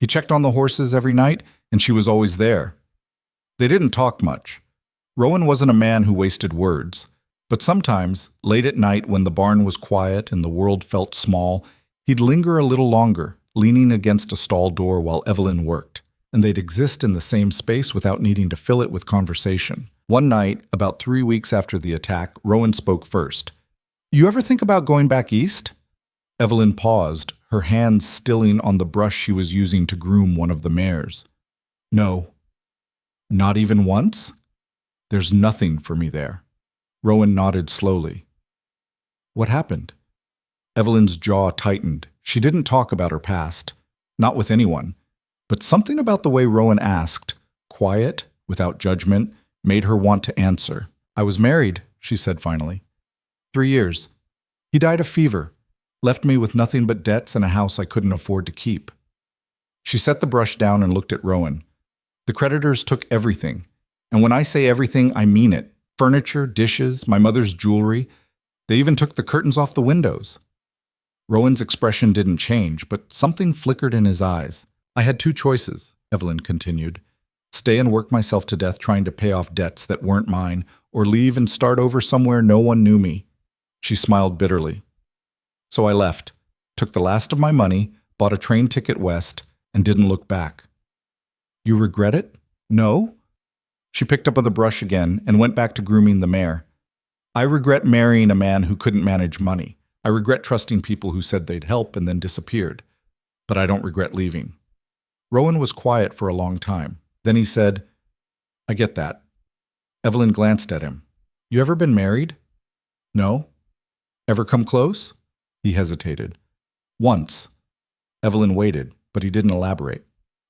He checked on the horses every night, and she was always there. They didn't talk much. Rowan wasn't a man who wasted words, but sometimes, late at night when the barn was quiet and the world felt small, he'd linger a little longer, leaning against a stall door while Evelyn worked, and they'd exist in the same space without needing to fill it with conversation. One night, about 3 weeks after the attack, Rowan spoke first. You ever think about going back east? Evelyn paused, her hands stilling on the brush she was using to groom one of the mares. No. Not even once? There's nothing for me there. Rowan nodded slowly. What happened? Evelyn's jaw tightened. She didn't talk about her past, not with anyone. But something about the way Rowan asked, quiet, without judgment, made her want to answer. I was married, she said finally. 3 years. He died of fever, left me with nothing but debts and a house I couldn't afford to keep. She set the brush down and looked at Rowan. The creditors took everything. And when I say everything, I mean it. Furniture, dishes, my mother's jewelry. They even took the curtains off the windows. Rowan's expression didn't change, but something flickered in his eyes. I had 2 choices, Evelyn continued. Stay and work myself to death trying to pay off debts that weren't mine, or leave and start over somewhere no one knew me. She smiled bitterly. So I left, took the last of my money, bought a train ticket west, and didn't look back. You regret it? No? She picked up the brush again and went back to grooming the mare. I regret marrying a man who couldn't manage money. I regret trusting people who said they'd help and then disappeared. But I don't regret leaving. Rowan was quiet for a long time. Then he said, I get that. Evelyn glanced at him. You ever been married? No. Ever come close? He hesitated. Once. Evelyn waited, but he didn't elaborate.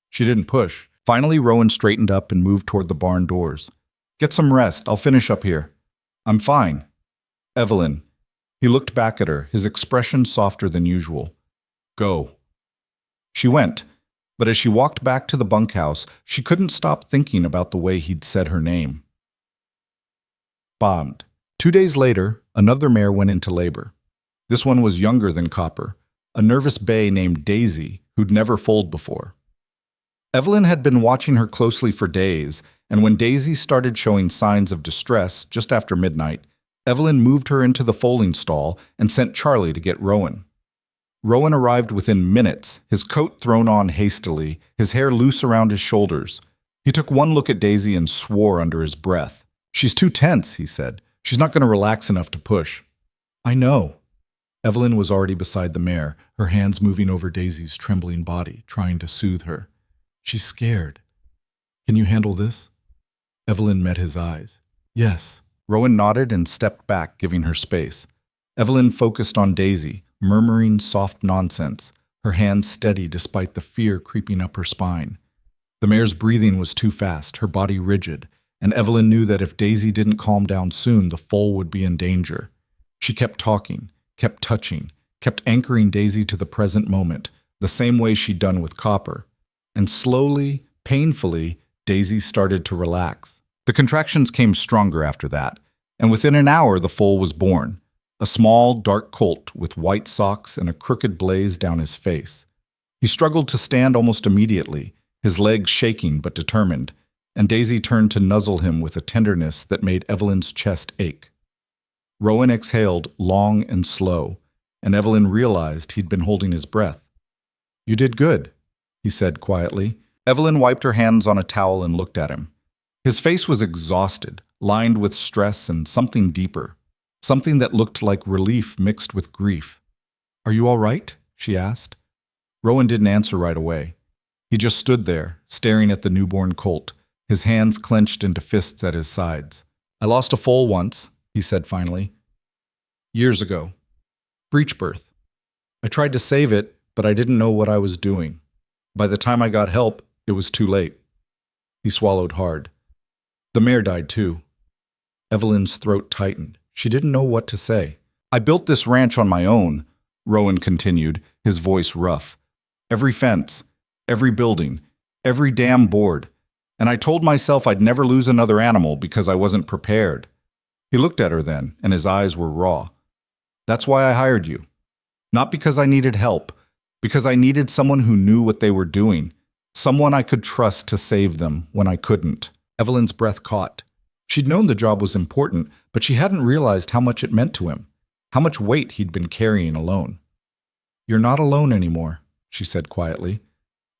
She didn't push. Finally, Rowan straightened up and moved toward the barn doors. Get some rest. I'll finish up here. I'm fine. Evelyn. He looked back at her, his expression softer than usual. Go. She went, but as she walked back to the bunkhouse, she couldn't stop thinking about the way he'd said her name. Bombed. 2 days later, another mare went into labor. This one was younger than Copper, a nervous bay named Daisy who'd never foaled before. Evelyn had been watching her closely for days, and when Daisy started showing signs of distress just after midnight, Evelyn moved her into the foaling stall and sent Charlie to get Rowan. Rowan arrived within minutes, his coat thrown on hastily, his hair loose around his shoulders. He took one look at Daisy and swore under his breath. She's too tense, he said. She's not going to relax enough to push. I know. Evelyn was already beside the mare, her hands moving over Daisy's trembling body, trying to soothe her. She's scared. Can you handle this? Evelyn met his eyes. Yes. Rowan nodded and stepped back, giving her space. Evelyn focused on Daisy, murmuring soft nonsense, her hands steady despite the fear creeping up her spine. The mare's breathing was too fast, her body rigid, and Evelyn knew that if Daisy didn't calm down soon, the foal would be in danger. She kept talking, kept touching, kept anchoring Daisy to the present moment, the same way she'd done with Copper. And slowly, painfully, Daisy started to relax. The contractions came stronger after that, and within an hour the foal was born, a small, dark colt with white socks and a crooked blaze down his face. He struggled to stand almost immediately, his legs shaking but determined, and Daisy turned to nuzzle him with a tenderness that made Evelyn's chest ache. Rowan exhaled long and slow, and Evelyn realized he'd been holding his breath. "You did good," he said quietly. Evelyn wiped her hands on a towel and looked at him. His face was exhausted, lined with stress and something deeper, something that looked like relief mixed with grief. "Are you all right?" she asked. Rowan didn't answer right away. He just stood there, staring at the newborn colt, his hands clenched into fists at his sides. "I lost a foal once," he said finally. "Years ago. Breech birth. I tried to save it, but I didn't know what I was doing. By the time I got help, it was too late." He swallowed hard. "The mare died too." Evelyn's throat tightened. She didn't know what to say. "I built this ranch on my own," Rowan continued, his voice rough. "Every fence, every building, every damn board. And I told myself I'd never lose another animal because I wasn't prepared." He looked at her then, and his eyes were raw. "That's why I hired you. Not because I needed help, because I needed someone who knew what they were doing, someone I could trust to save them when I couldn't." Evelyn's breath caught. She'd known the job was important, but she hadn't realized how much it meant to him, how much weight he'd been carrying alone. "You're not alone anymore," she said quietly.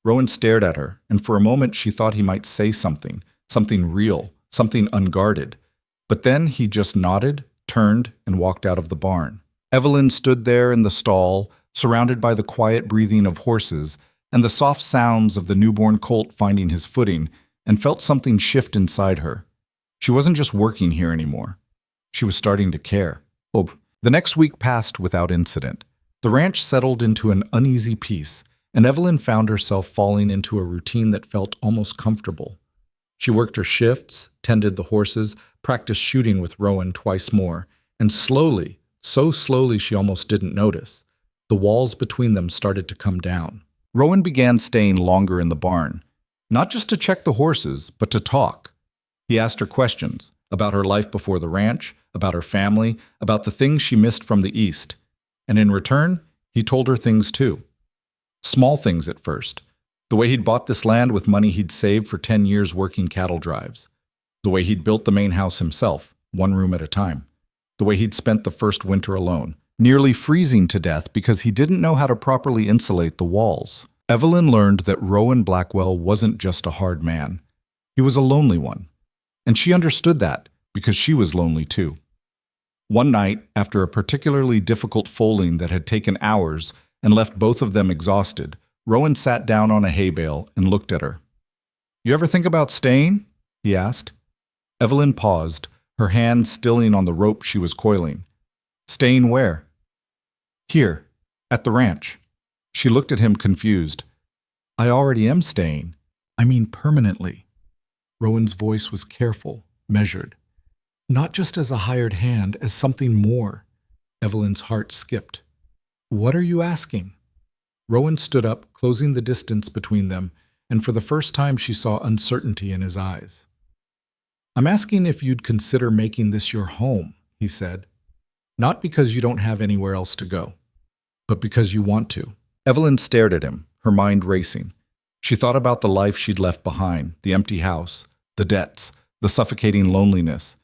Rowan stared at her, and for a moment she thought he might say something, something real, something unguarded. But then he just nodded, turned, and walked out of the barn. Evelyn stood there in the stall, surrounded by the quiet breathing of horses and the soft sounds of the newborn colt finding his footing, and felt something shift inside her. She wasn't just working here anymore. She was starting to care. The next week passed without incident. The ranch settled into an uneasy peace, and Evelyn found herself falling into a routine that felt almost comfortable. She worked her shifts, tended the horses, practiced shooting with Rowan twice more, and slowly, so slowly she almost didn't notice, the walls between them started to come down. Rowan began staying longer in the barn, not just to check the horses, but to talk. He asked her questions about her life before the ranch, about her family, about the things she missed from the East. And in return, he told her things too. Small things at first. The way he'd bought this land with money he'd saved for 10 years working cattle drives. The way he'd built the main house himself, one room at a time. The way he'd spent the first winter alone, nearly freezing to death because he didn't know how to properly insulate the walls. Evelyn learned that Rowan Blackwell wasn't just a hard man. He was a lonely one. And she understood that because she was lonely too. One night, after a particularly difficult foaling that had taken hours and left both of them exhausted, Rowan sat down on a hay bale and looked at her. "You ever think about staying?" he asked. Evelyn paused, her hand stilling on the rope she was coiling. "Staying where?" "Here, at the ranch." She looked at him confused. "I already am staying. I mean permanently." Rowan's voice was careful, measured. "Not just as a hired hand, as something more." Evelyn's heart skipped. "What are you asking?" Rowan stood up, closing the distance between them, and for the first time she saw uncertainty in his eyes. "I'm asking if you'd consider making this your home," he said. "Not because you don't have anywhere else to go, but because you want to." Evelyn stared at him, her mind racing. She thought about the life she'd left behind, the empty house, the debts, the suffocating loneliness.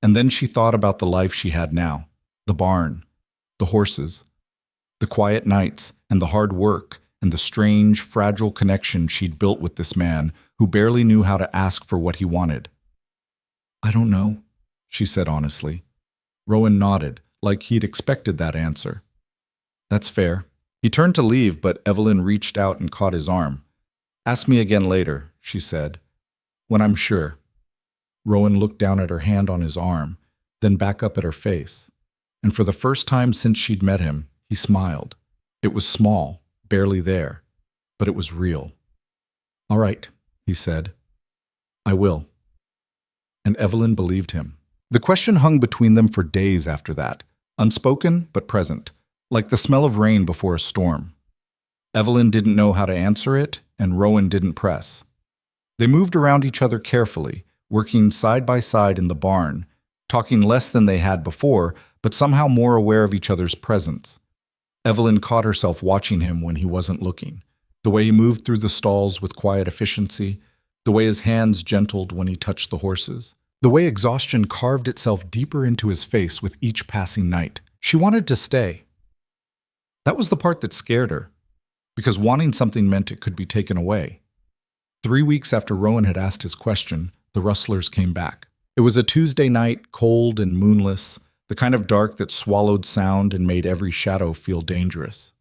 And then she thought about the life she had now, the barn, the horses, the quiet nights, and the hard work, and the strange, fragile connection she'd built with this man who barely knew how to ask for what he wanted. "I don't know," she said honestly. Rowan nodded, like he'd expected that answer. "That's fair." He turned to leave, but Evelyn reached out and caught his arm. "Ask me again later," she said. "When I'm sure." Rowan looked down at her hand on his arm, then back up at her face. And for the first time since she'd met him, he smiled. It was small, barely there, but it was real. "All right," he said. "I will." and Evelyn believed him. The question hung between them for days after that, unspoken but present, like the smell of rain before a storm. Evelyn didn't know how to answer it, and Rowan didn't press. They moved around each other carefully, working side by side in the barn, talking less than they had before, but somehow more aware of each other's presence. Evelyn caught herself watching him when he wasn't looking, the way he moved through the stalls with quiet efficiency, the way his hands gentled when he touched the horses, the way exhaustion carved itself deeper into his face with each passing night. She wanted to stay. That was the part that scared her, because wanting something meant it could be taken away. 3 weeks after Rowan had asked his question, the rustlers came back. It was a Tuesday night, cold and moonless, the kind of dark that swallowed sound and made every shadow feel dangerous.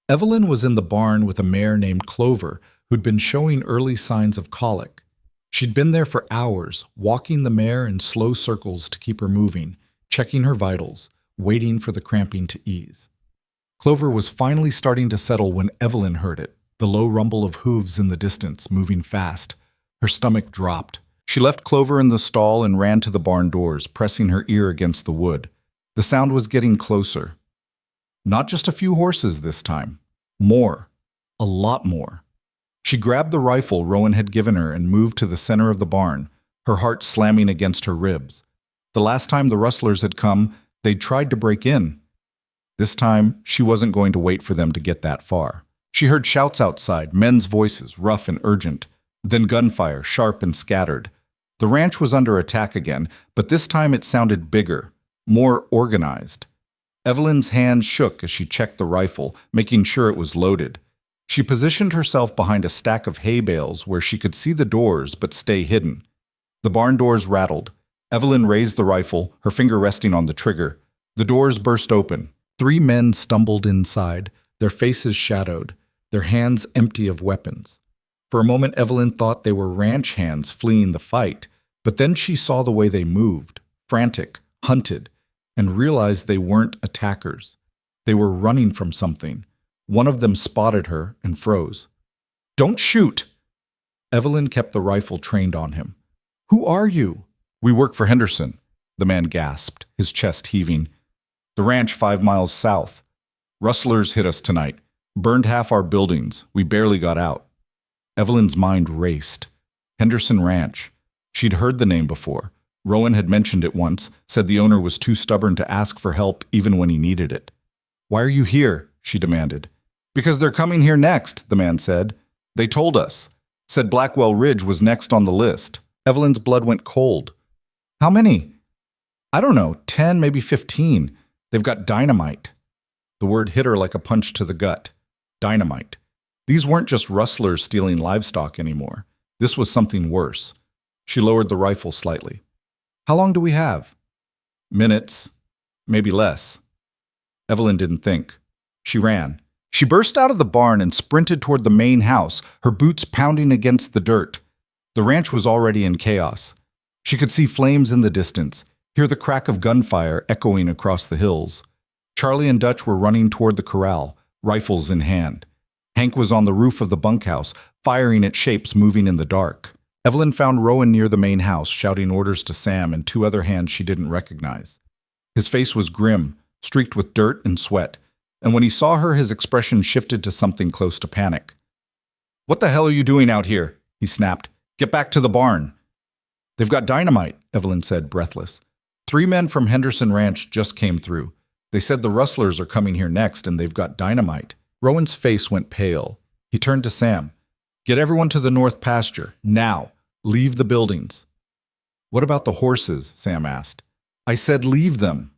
Evelyn was in the barn with a mare named Clover, who'd been showing early signs of colic. She'd been there for hours, walking the mare in slow circles to keep her moving, checking her vitals, waiting for the cramping to ease. Clover was finally starting to settle when Evelyn heard it, the low rumble of hooves in the distance, moving fast. Her stomach dropped. She left Clover in the stall and ran to the barn doors, pressing her ear against the wood. The sound was getting closer. Not just a few horses this time. More. A lot more. She grabbed the rifle Rowan had given her and moved to the center of the barn, her heart slamming against her ribs. The last time the rustlers had come, they'd tried to break in. This time, she wasn't going to wait for them to get that far. She heard shouts outside, men's voices, rough and urgent, then gunfire, sharp and scattered. The ranch was under attack again, but this time it sounded bigger, more organized. Evelyn's hand shook as she checked the rifle, making sure it was loaded. She positioned herself behind a stack of hay bales where she could see the doors but stay hidden. The barn doors rattled. Evelyn raised the rifle, her finger resting on the trigger. The doors burst open. 3 men stumbled inside, their faces shadowed, their hands empty of weapons. For a moment, Evelyn thought they were ranch hands fleeing the fight, but then she saw the way they moved, frantic, hunted, and realized they weren't attackers. They were running from something. One of them spotted her and froze. "Don't shoot!" Evelyn kept the rifle trained on him. "Who are you?" "We work for Henderson," the man gasped, his chest heaving. "The ranch 5 miles south. Rustlers hit us tonight. Burned half our buildings. We barely got out." Evelyn's mind raced. Henderson Ranch. She'd heard the name before. Rowan had mentioned it once, said the owner was too stubborn to ask for help even when he needed it. "Why are you here?" she demanded. "Because they're coming here next," the man said. "They told us. Said Blackwell Ridge was next on the list." Evelyn's blood went cold. "How many?" "I don't know, 10, maybe 15. They've got dynamite." The word hit her like a punch to the gut. Dynamite. These weren't just rustlers stealing livestock anymore. This was something worse. She lowered the rifle slightly. "How long do we have?" "Minutes. Maybe less." Evelyn didn't think. She ran. She burst out of the barn and sprinted toward the main house, her boots pounding against the dirt. The ranch was already in chaos. She could see flames in the distance, hear the crack of gunfire echoing across the hills. Charlie and Dutch were running toward the corral, rifles in hand. Hank was on the roof of the bunkhouse, firing at shapes moving in the dark. Evelyn found Rowan near the main house, shouting orders to Sam and 2 other hands she didn't recognize. His face was grim, streaked with dirt and sweat, and when he saw her, his expression shifted to something close to panic. "What the hell are you doing out here?" he snapped. "Get back to the barn." "They've got dynamite," Evelyn said, breathless. 3 men from Henderson Ranch just came through. They said the rustlers are coming here next and they've got dynamite. Rowan's face went pale. He turned to Sam. "Get everyone to the north pasture, now. Leave the buildings." "What about the horses?" Sam asked. "I said leave them."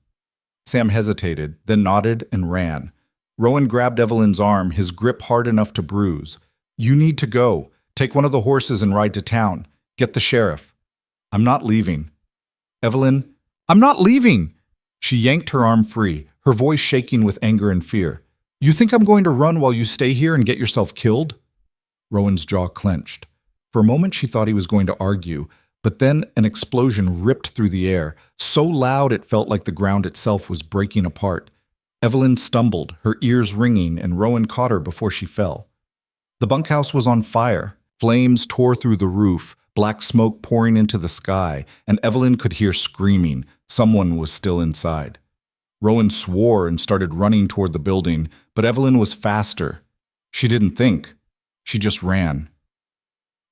Sam hesitated, then nodded and ran. Rowan grabbed Evelyn's arm, his grip hard enough to bruise. "You need to go. Take one of the horses and ride to town. Get the sheriff." "I'm not leaving." "Evelyn, I'm not leaving!" She yanked her arm free, her voice shaking with anger and fear. "You think I'm going to run while you stay here and get yourself killed?" Rowan's jaw clenched. For a moment she thought he was going to argue, but then an explosion ripped through the air, so loud it felt like the ground itself was breaking apart. Evelyn stumbled, her ears ringing, and Rowan caught her before she fell. The bunkhouse was on fire. Flames tore through the roof, black smoke pouring into the sky, and Evelyn could hear screaming. Someone was still inside. Rowan swore and started running toward the building, but Evelyn was faster. She didn't think. She just ran.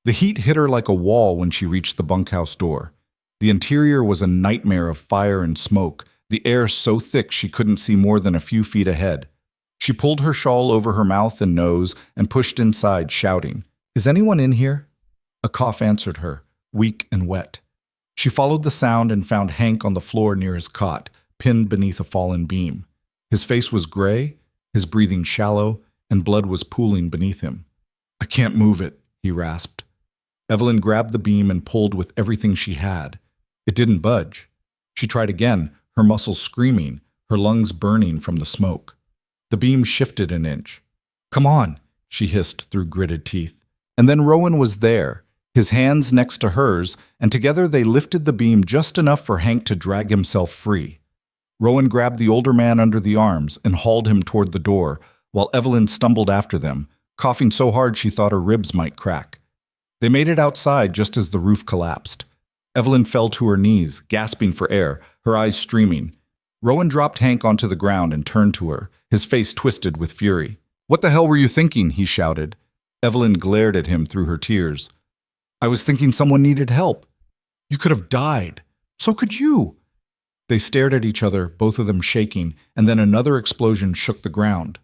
The heat hit her like a wall when she reached the bunkhouse door. The interior was a nightmare of fire and smoke, the air so thick she couldn't see more than a few feet ahead. She pulled her shawl over her mouth and nose and pushed inside, shouting, "Is anyone in here?" A cough answered her, weak and wet. She followed the sound and found Hank on the floor near his cot, pinned beneath a fallen beam. His face was gray, his breathing shallow, and blood was pooling beneath him. "I can't move it," he rasped. Evelyn grabbed the beam and pulled with everything she had. It didn't budge. She tried again, her muscles screaming, her lungs burning from the smoke. The beam shifted an inch. "Come on," she hissed through gritted teeth. And then Rowan was there, his hands next to hers, and together they lifted the beam just enough for Hank to drag himself free. Rowan grabbed the older man under the arms and hauled him toward the door, while Evelyn stumbled after them, coughing so hard she thought her ribs might crack. They made it outside just as the roof collapsed. Evelyn fell to her knees, gasping for air, her eyes streaming. Rowan dropped Hank onto the ground and turned to her, his face twisted with fury. "What the hell were you thinking?" he shouted. Evelyn glared at him through her tears. "I was thinking someone needed help. You could have died. So could you." They stared at each other, both of them shaking, and then another explosion shook the ground.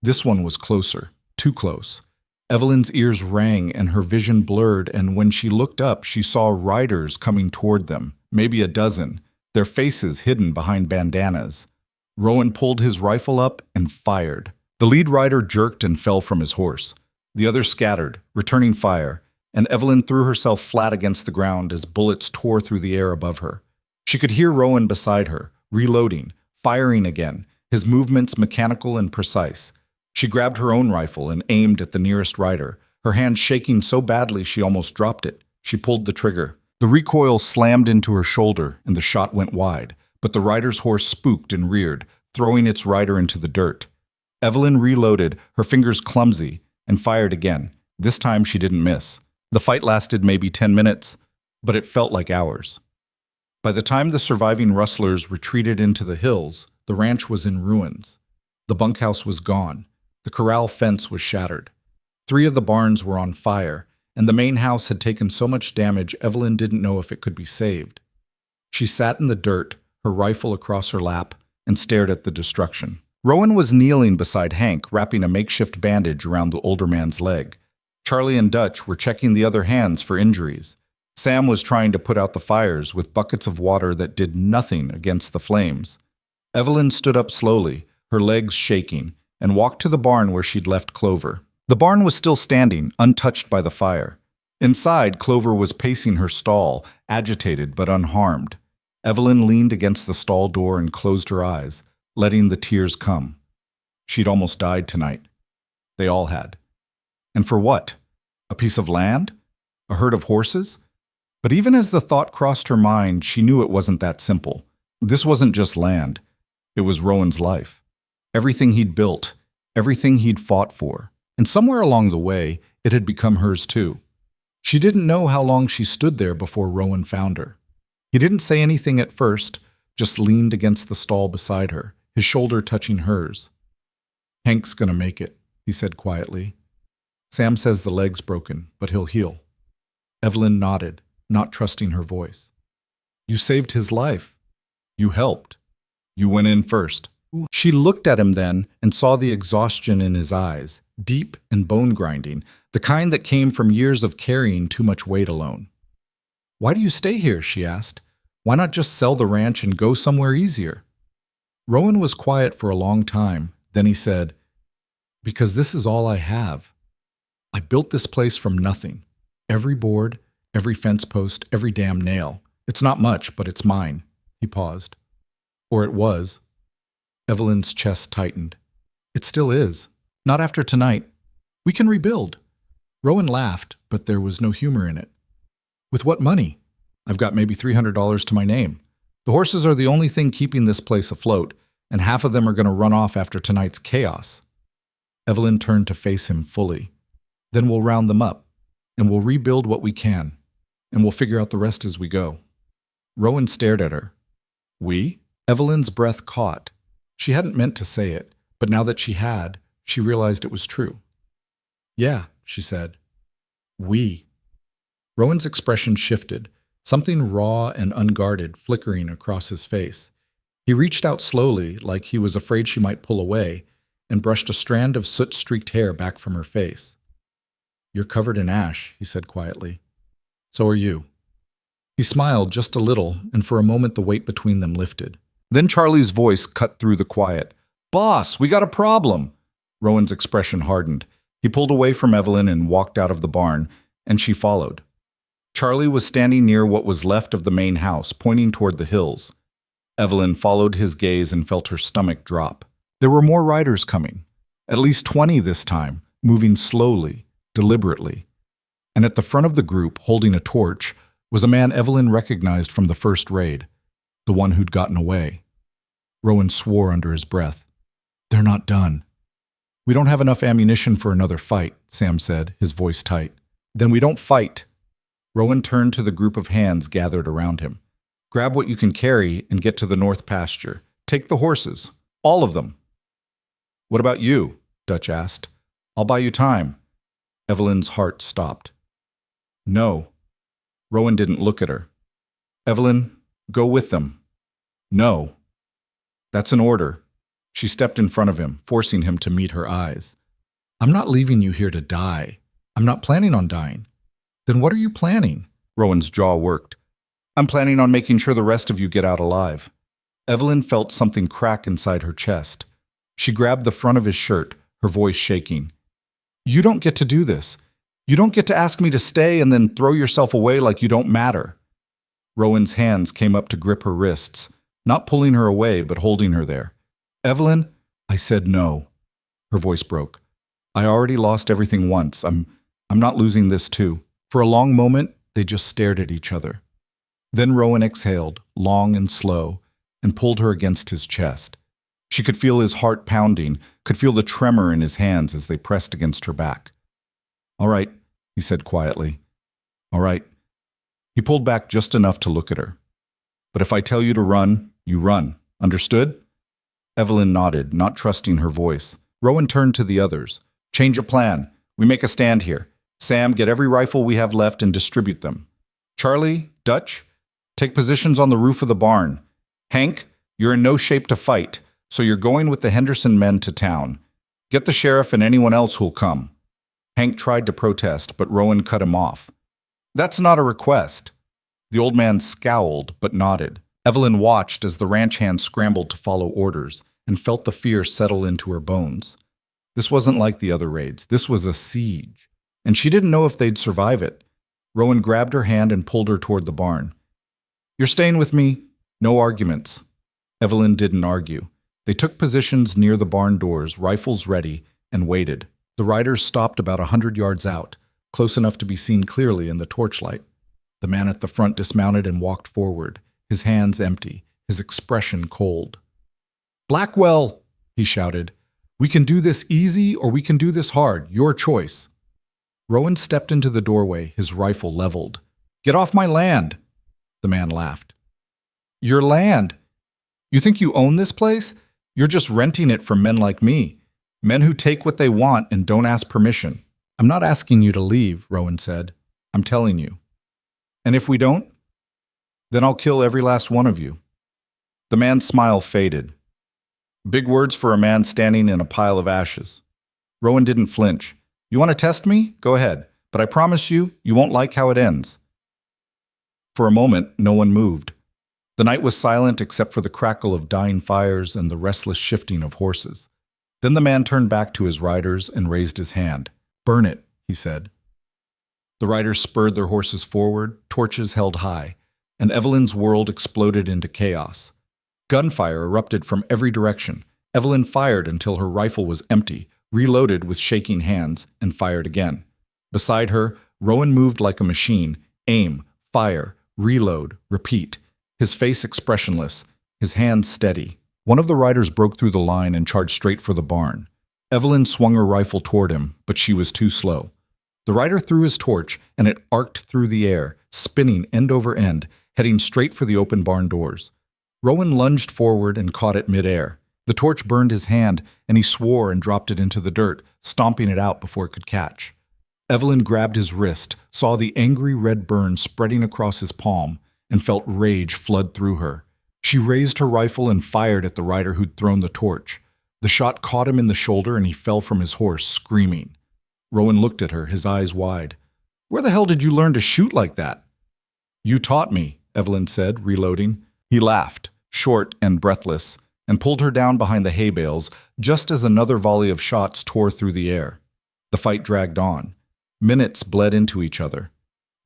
This one was closer, too close. Evelyn's ears rang and her vision blurred, and when she looked up, she saw riders coming toward them, maybe a dozen, their faces hidden behind bandanas. Rowan pulled his rifle up and fired. The lead rider jerked and fell from his horse. The others scattered, returning fire, and Evelyn threw herself flat against the ground as bullets tore through the air above her. She could hear Rowan beside her, reloading, firing again, his movements mechanical and precise. She grabbed her own rifle and aimed at the nearest rider, her hand shaking so badly she almost dropped it. She pulled the trigger. The recoil slammed into her shoulder, and the shot went wide, but the rider's horse spooked and reared, throwing its rider into the dirt. Evelyn reloaded, her fingers clumsy, and fired again. This time she didn't miss. The fight lasted maybe 10 minutes, but it felt like hours. By the time the surviving rustlers retreated into the hills, the ranch was in ruins. The bunkhouse was gone. The corral fence was shattered. 3 of the barns were on fire, and the main house had taken so much damage Evelyn didn't know if it could be saved. She sat in the dirt, her rifle across her lap, and stared at the destruction. Rowan was kneeling beside Hank, wrapping a makeshift bandage around the older man's leg. Charlie and Dutch were checking the other hands for injuries. Sam was trying to put out the fires with buckets of water that did nothing against the flames. Evelyn stood up slowly, her legs shaking, and walked to the barn where she'd left Clover. The barn was still standing, untouched by the fire. Inside, Clover was pacing her stall, agitated but unharmed. Evelyn leaned against the stall door and closed her eyes, letting the tears come. She'd almost died tonight. They all had. And for what? A piece of land? A herd of horses? But even as the thought crossed her mind, she knew it wasn't that simple. This wasn't just land. It was Rowan's life. Everything he'd built, everything he'd fought for. And somewhere along the way, it had become hers too. She didn't know how long she stood there before Rowan found her. He didn't say anything at first, just leaned against the stall beside her, his shoulder touching hers. "Hank's gonna make it," he said quietly. "Sam says the leg's broken, but he'll heal." Evelyn nodded, not trusting her voice. "You saved his life. You helped. You went in first." She looked at him then and saw the exhaustion in his eyes, deep and bone-grinding, the kind that came from years of carrying too much weight alone. "Why do you stay here?" she asked. "Why not just sell the ranch and go somewhere easier?" Rowan was quiet for a long time. Then he said, "Because this is all I have. I built this place from nothing. Every board, every fence post, every damn nail. It's not much, but it's mine." He paused. "Or it was." Evelyn's chest tightened. "It still is. Not after tonight. We can rebuild." Rowan laughed, but there was no humor in it. "With what money? I've got maybe $300 to my name. The horses are the only thing keeping this place afloat, and half of them are going to run off after tonight's chaos." Evelyn turned to face him fully. "Then we'll round them up, and we'll rebuild what we can. and we'll figure out the rest as we go." Rowan stared at her. "We?" Evelyn's breath caught. She hadn't meant to say it, but now that she had, she realized it was true. "Yeah," she said. "We." Rowan's expression shifted, something raw and unguarded flickering across his face. He reached out slowly, like he was afraid she might pull away, and brushed a strand of soot-streaked hair back from her face. "You're covered in ash," he said quietly. "So are you." He smiled just a little, and for a moment the weight between them lifted. Then Charlie's voice cut through the quiet. "Boss, we got a problem!" Rowan's expression hardened. He pulled away from Evelyn and walked out of the barn, and she followed. Charlie was standing near what was left of the main house, pointing toward the hills. Evelyn followed his gaze and felt her stomach drop. There were more riders coming, at least 20 this time, moving slowly, deliberately. And at the front of the group, holding a torch, was a man Evelyn recognized from the first raid, the one who'd gotten away. Rowan swore under his breath. "They're not done." "We don't have enough ammunition for another fight," Sam said, his voice tight. "Then we don't fight." Rowan turned to the group of hands gathered around him. "Grab what you can carry and get to the north pasture. Take the horses. All of them." "What about you?" Dutch asked. "I'll buy you time." Evelyn's heart stopped. "No." Rowan didn't look at her. "Evelyn, go with them." "No." "That's an order." She stepped in front of him, forcing him to meet her eyes. "I'm not leaving you here to die. I'm not planning on dying." "Then what are you planning?" Rowan's jaw worked. "I'm planning on making sure the rest of you get out alive." Evelyn felt something crack inside her chest. She grabbed the front of his shirt, her voice shaking. "You don't get to do this. You don't get to ask me to stay and then throw yourself away like you don't matter." Rowan's hands came up to grip her wrists, not pulling her away, but holding her there. "Evelyn," I said no. Her voice broke. "I already lost everything once. I'm not losing this too." For a long moment, they just stared at each other. Then Rowan exhaled, long and slow, and pulled her against his chest. She could feel his heart pounding, could feel the tremor in his hands as they pressed against her back. "All right," he said quietly. "All right." He pulled back just enough to look at her. "But if I tell you to run, you run. Understood?" Evelyn nodded, not trusting her voice. Rowan turned to the others. "Change of plan. We make a stand here. Sam, get every rifle we have left and distribute them. Charlie, Dutch, take positions on the roof of the barn. Hank, you're in no shape to fight, so you're going with the Henderson men to town. Get the sheriff and anyone else who'll come." Hank tried to protest, but Rowan cut him off. "That's not a request." The old man scowled, but nodded. Evelyn watched as the ranch hand scrambled to follow orders and felt the fear settle into her bones. This wasn't like the other raids. This was a siege, and she didn't know if they'd survive it. Rowan grabbed her hand and pulled her toward the barn. "You're staying with me. No arguments." Evelyn didn't argue. They took positions near the barn doors, rifles ready, and waited. The riders stopped about 100 yards out, close enough to be seen clearly in the torchlight. The man at the front dismounted and walked forward, his hands empty, his expression cold. "Blackwell," he shouted. "We can do this easy or we can do this hard. Your choice." Rowan stepped into the doorway, his rifle leveled. "Get off my land!" The man laughed. "Your land? You think you own this place? You're just renting it from men like me. Men who take what they want and don't ask permission." "I'm not asking you to leave," Rowan said. "I'm telling you." "And if we don't? Then I'll kill every last one of you." The man's smile faded. Big words for a man standing in a pile of ashes. Rowan didn't flinch. "You want to test me? Go ahead. But I promise you, you won't like how it ends." For a moment, no one moved. The night was silent except for the crackle of dying fires and the restless shifting of horses. Then the man turned back to his riders and raised his hand. "Burn it," he said. The riders spurred their horses forward, torches held high, and Evelyn's world exploded into chaos. Gunfire erupted from every direction. Evelyn fired until her rifle was empty, reloaded with shaking hands, and fired again. Beside her, Rowan moved like a machine. Aim, fire, reload, repeat. His face expressionless, his hands steady. One of the riders broke through the line and charged straight for the barn. Evelyn swung her rifle toward him, but she was too slow. The rider threw his torch, and it arced through the air, spinning end over end, heading straight for the open barn doors. Rowan lunged forward and caught it midair. The torch burned his hand, and he swore and dropped it into the dirt, stomping it out before it could catch. Evelyn grabbed his wrist, saw the angry red burn spreading across his palm, and felt rage flood through her. She raised her rifle and fired at the rider who'd thrown the torch. The shot caught him in the shoulder, and he fell from his horse, screaming. Rowan looked at her, his eyes wide. "Where the hell did you learn to shoot like that?" "You taught me," Evelyn said, reloading. He laughed, short and breathless, and pulled her down behind the hay bales just as another volley of shots tore through the air. The fight dragged on. Minutes bled into each other.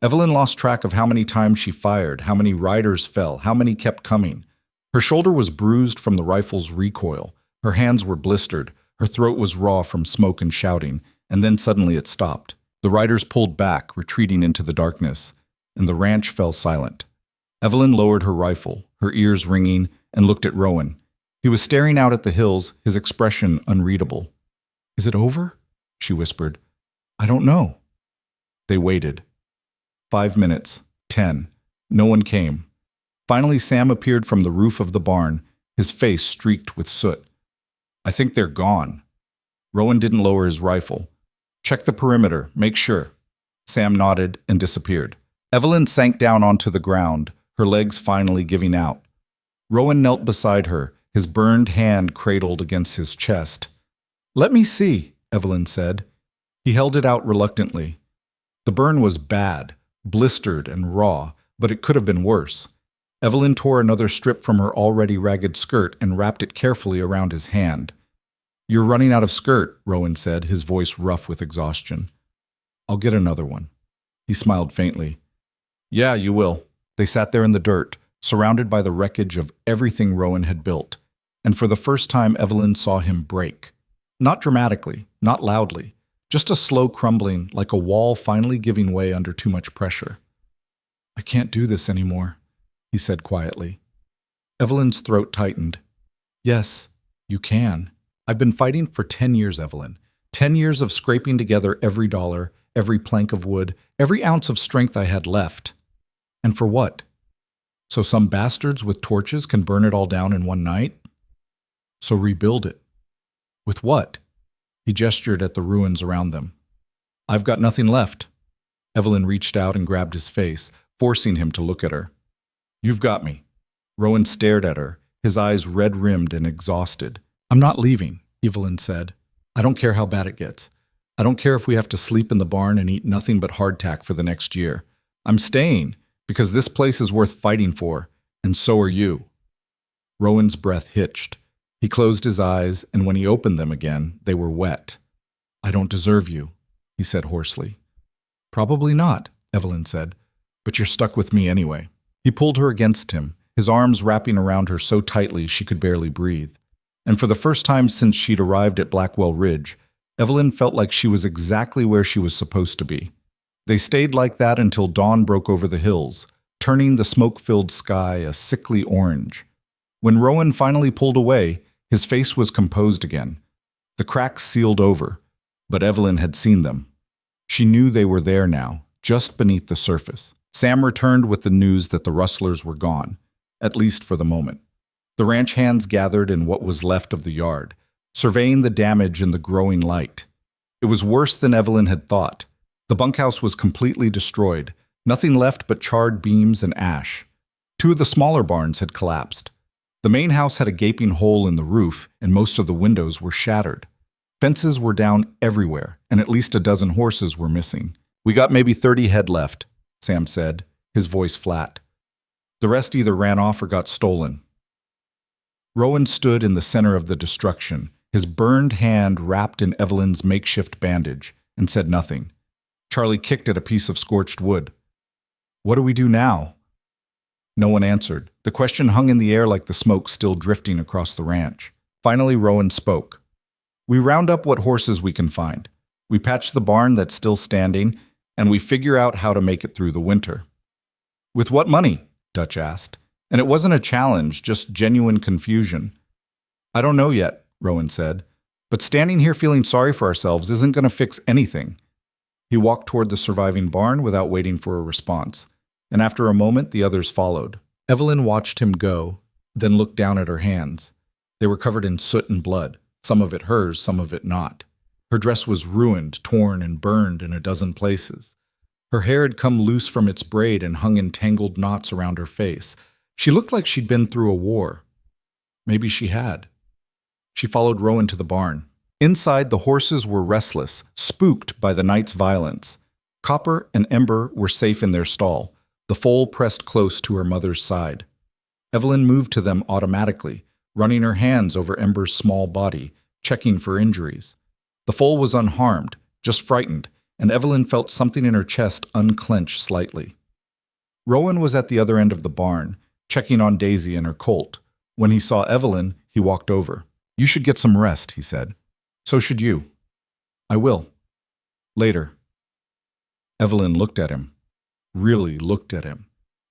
Evelyn lost track of how many times she fired, how many riders fell, how many kept coming. Her shoulder was bruised from the rifle's recoil. Her hands were blistered. Her throat was raw from smoke and shouting, and then suddenly it stopped. The riders pulled back, retreating into the darkness, and the ranch fell silent. Evelyn lowered her rifle, her ears ringing, and looked at Rowan. He was staring out at the hills, his expression unreadable. "Is it over?" she whispered. "I don't know." They waited. 5 minutes, 10. No one came. Finally, Sam appeared from the roof of the barn, his face streaked with soot. "I think they're gone." Rowan didn't lower his rifle. "Check the perimeter, make sure." Sam nodded and disappeared. Evelyn sank down onto the ground, her legs finally giving out. Rowan knelt beside her, his burned hand cradled against his chest. "Let me see," Evelyn said. He held it out reluctantly. The burn was bad, blistered and raw, but it could have been worse. Evelyn tore another strip from her already ragged skirt and wrapped it carefully around his hand. "You're running out of skirt," Rowan said, his voice rough with exhaustion. "I'll get another one." He smiled faintly. "Yeah, you will." They sat there in the dirt, surrounded by the wreckage of everything Rowan had built, and for the first time Evelyn saw him break. Not dramatically, not loudly, just a slow crumbling, like a wall finally giving way under too much pressure. "I can't do this anymore," he said quietly. Evelyn's throat tightened. "Yes, you can. I've been fighting for 10 years, Evelyn. 10 years of scraping together every dollar, every plank of wood, every ounce of strength I had left. And for what? So some bastards with torches can burn it all down in one night? So rebuild it. With what?" He gestured at the ruins around them. "I've got nothing left." Evelyn reached out and grabbed his face, forcing him to look at her. "You've got me." Rowan stared at her, his eyes red-rimmed and exhausted. "I'm not leaving," Evelyn said. "I don't care how bad it gets. I don't care if we have to sleep in the barn and eat nothing but hardtack for the next year. I'm staying, because this place is worth fighting for, and so are you." Rowan's breath hitched. He closed his eyes, and when he opened them again, they were wet. "I don't deserve you," he said hoarsely. "Probably not," Evelyn said, "but you're stuck with me anyway." He pulled her against him, his arms wrapping around her so tightly she could barely breathe. And for the first time since she'd arrived at Blackwell Ridge, Evelyn felt like she was exactly where she was supposed to be. They stayed like that until dawn broke over the hills, turning the smoke-filled sky a sickly orange. When Rowan finally pulled away, his face was composed again. The cracks sealed over, but Evelyn had seen them. She knew they were there now, just beneath the surface. Sam returned with the news that the rustlers were gone, at least for the moment. The ranch hands gathered in what was left of the yard, surveying the damage in the growing light. It was worse than Evelyn had thought. The bunkhouse was completely destroyed, nothing left but charred beams and ash. 2 of the smaller barns had collapsed. The main house had a gaping hole in the roof, and most of the windows were shattered. Fences were down everywhere, and at least a dozen horses were missing. "We got maybe 30 head left," Sam said, his voice flat. "The rest either ran off or got stolen." Rowan stood in the center of the destruction, his burned hand wrapped in Evelyn's makeshift bandage, and said nothing. Charlie kicked at a piece of scorched wood. "What do we do now?" No one answered. The question hung in the air like the smoke still drifting across the ranch. Finally, Rowan spoke. "We round up what horses we can find. We patch the barn that's still standing, and we figure out how to make it through the winter." "With what money?" Dutch asked. And it wasn't a challenge, just genuine confusion. "I don't know yet," Rowan said. "But standing here feeling sorry for ourselves isn't going to fix anything." He walked toward the surviving barn without waiting for a response, and after a moment the others followed. Evelyn watched him go, then looked down at her hands. They were covered in soot and blood, some of it hers, some of it not. Her dress was ruined, torn, and burned in a dozen places. Her hair had come loose from its braid and hung in tangled knots around her face. She looked like she'd been through a war. Maybe she had. She followed Rowan to the barn. Inside, the horses were restless, spooked by the night's violence. Copper and Ember were safe in their stall, the foal pressed close to her mother's side. Evelyn moved to them automatically, running her hands over Ember's small body, checking for injuries. The foal was unharmed, just frightened, and Evelyn felt something in her chest unclench slightly. Rowan was at the other end of the barn, checking on Daisy and her colt. When he saw Evelyn, he walked over. "You should get some rest," he said. "So should you." "I will. Later." Evelyn looked at him. Really looked at him.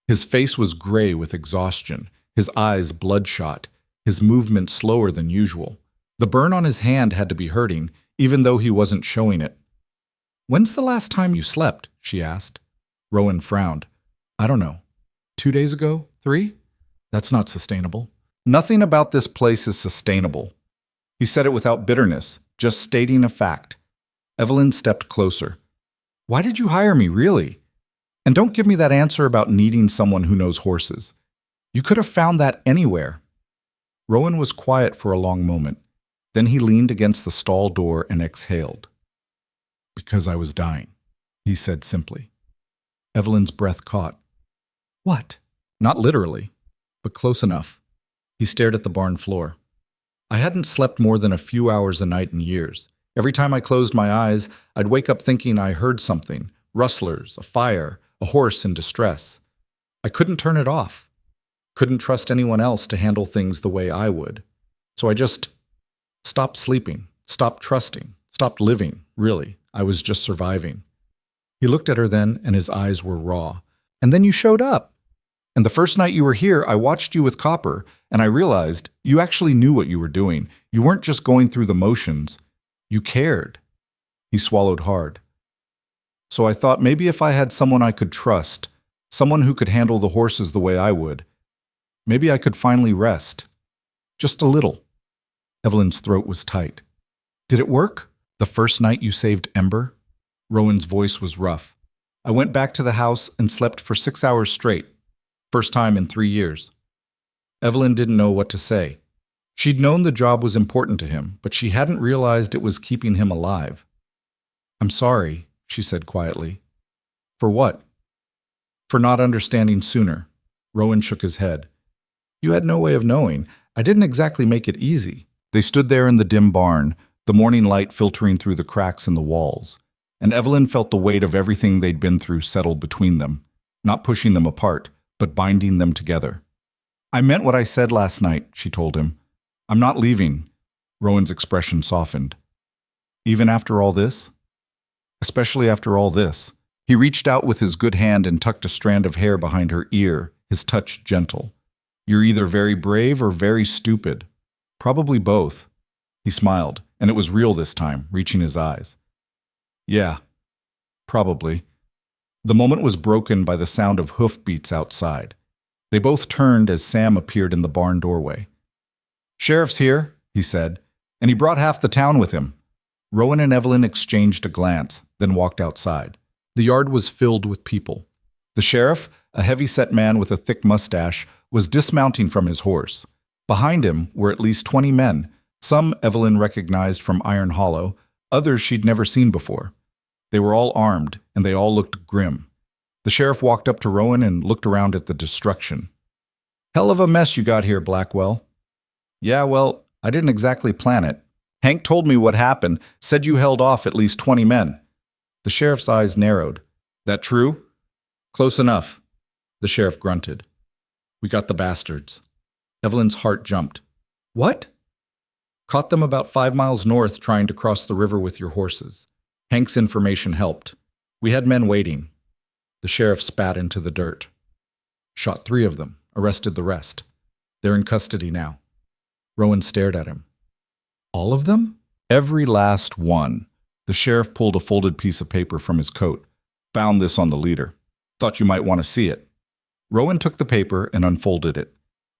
His face was gray with exhaustion, his eyes bloodshot, his movement slower than usual. The burn on his hand had to be hurting, even though he wasn't showing it. "When's the last time you slept?" she asked. Rowan frowned. "I don't know. 2 days ago? 3? That's not sustainable." "Nothing about this place is sustainable." He said it without bitterness, just stating a fact. Evelyn stepped closer. "Why did you hire me, really? And don't give me that answer about needing someone who knows horses. You could have found that anywhere." Rowan was quiet for a long moment. Then he leaned against the stall door and exhaled. "Because I was dying," he said simply. Evelyn's breath caught. "What?" "Not literally, but close enough." He stared at the barn floor. "I hadn't slept more than a few hours a night in years. Every time I closed my eyes, I'd wake up thinking I heard something. Rustlers, a fire, a horse in distress. I couldn't turn it off. Couldn't trust anyone else to handle things the way I would. So I just stopped sleeping, stopped trusting, stopped living, really. I was just surviving." He looked at her then, and his eyes were raw. "And then you showed up. And the first night you were here, I watched you with Copper, and I realized you actually knew what you were doing. You weren't just going through the motions. You cared." He swallowed hard. "So I thought maybe if I had someone I could trust, someone who could handle the horses the way I would, maybe I could finally rest. Just a little." Evelyn's throat was tight. "Did it work? The first night you saved Ember?" Rowan's voice was rough. "I went back to the house and slept for 6 hours straight. First time in 3 years. Evelyn didn't know what to say. She'd known the job was important to him, but she hadn't realized it was keeping him alive. "I'm sorry," she said quietly. "For what?" "For not understanding sooner." Rowan shook his head. "You had no way of knowing. I didn't exactly make it easy." They stood there in the dim barn, the morning light filtering through the cracks in the walls, and Evelyn felt the weight of everything they'd been through settle between them, not pushing them apart, but binding them together. "I meant what I said last night," she told him. "I'm not leaving." Rowan's expression softened. "Even after all this?" "Especially after all this." He reached out with his good hand and tucked a strand of hair behind her ear, his touch gentle. "You're either very brave or very stupid. Probably both." He smiled, and it was real this time, reaching his eyes. "Yeah, probably." The moment was broken by the sound of hoofbeats outside. They both turned as Sam appeared in the barn doorway. "Sheriff's here," he said, "and he brought half the town with him." Rowan and Evelyn exchanged a glance, then walked outside. The yard was filled with people. The sheriff, a heavy-set man with a thick mustache, was dismounting from his horse. Behind him were at least 20 men, some Evelyn recognized from Iron Hollow, others she'd never seen before. They were all armed, and they all looked grim. The sheriff walked up to Rowan and looked around at the destruction. "Hell of a mess you got here, Blackwell." "Yeah, well, I didn't exactly plan it. Hank told me what happened, said you held off at least 20 men. The sheriff's eyes narrowed. "That true?" "Close enough," the sheriff grunted. "We got the bastards." Evelyn's heart jumped. "What?" "Caught them about 5 miles north trying to cross the river with your horses. Hank's information helped. We had men waiting." The sheriff spat into the dirt. "Shot 3 of them, arrested the rest. They're in custody now." Rowan stared at him. "All of them?" "Every last one." The sheriff pulled a folded piece of paper from his coat. Found this on the leader. Thought you might want to see it. Rowan took the paper and unfolded it.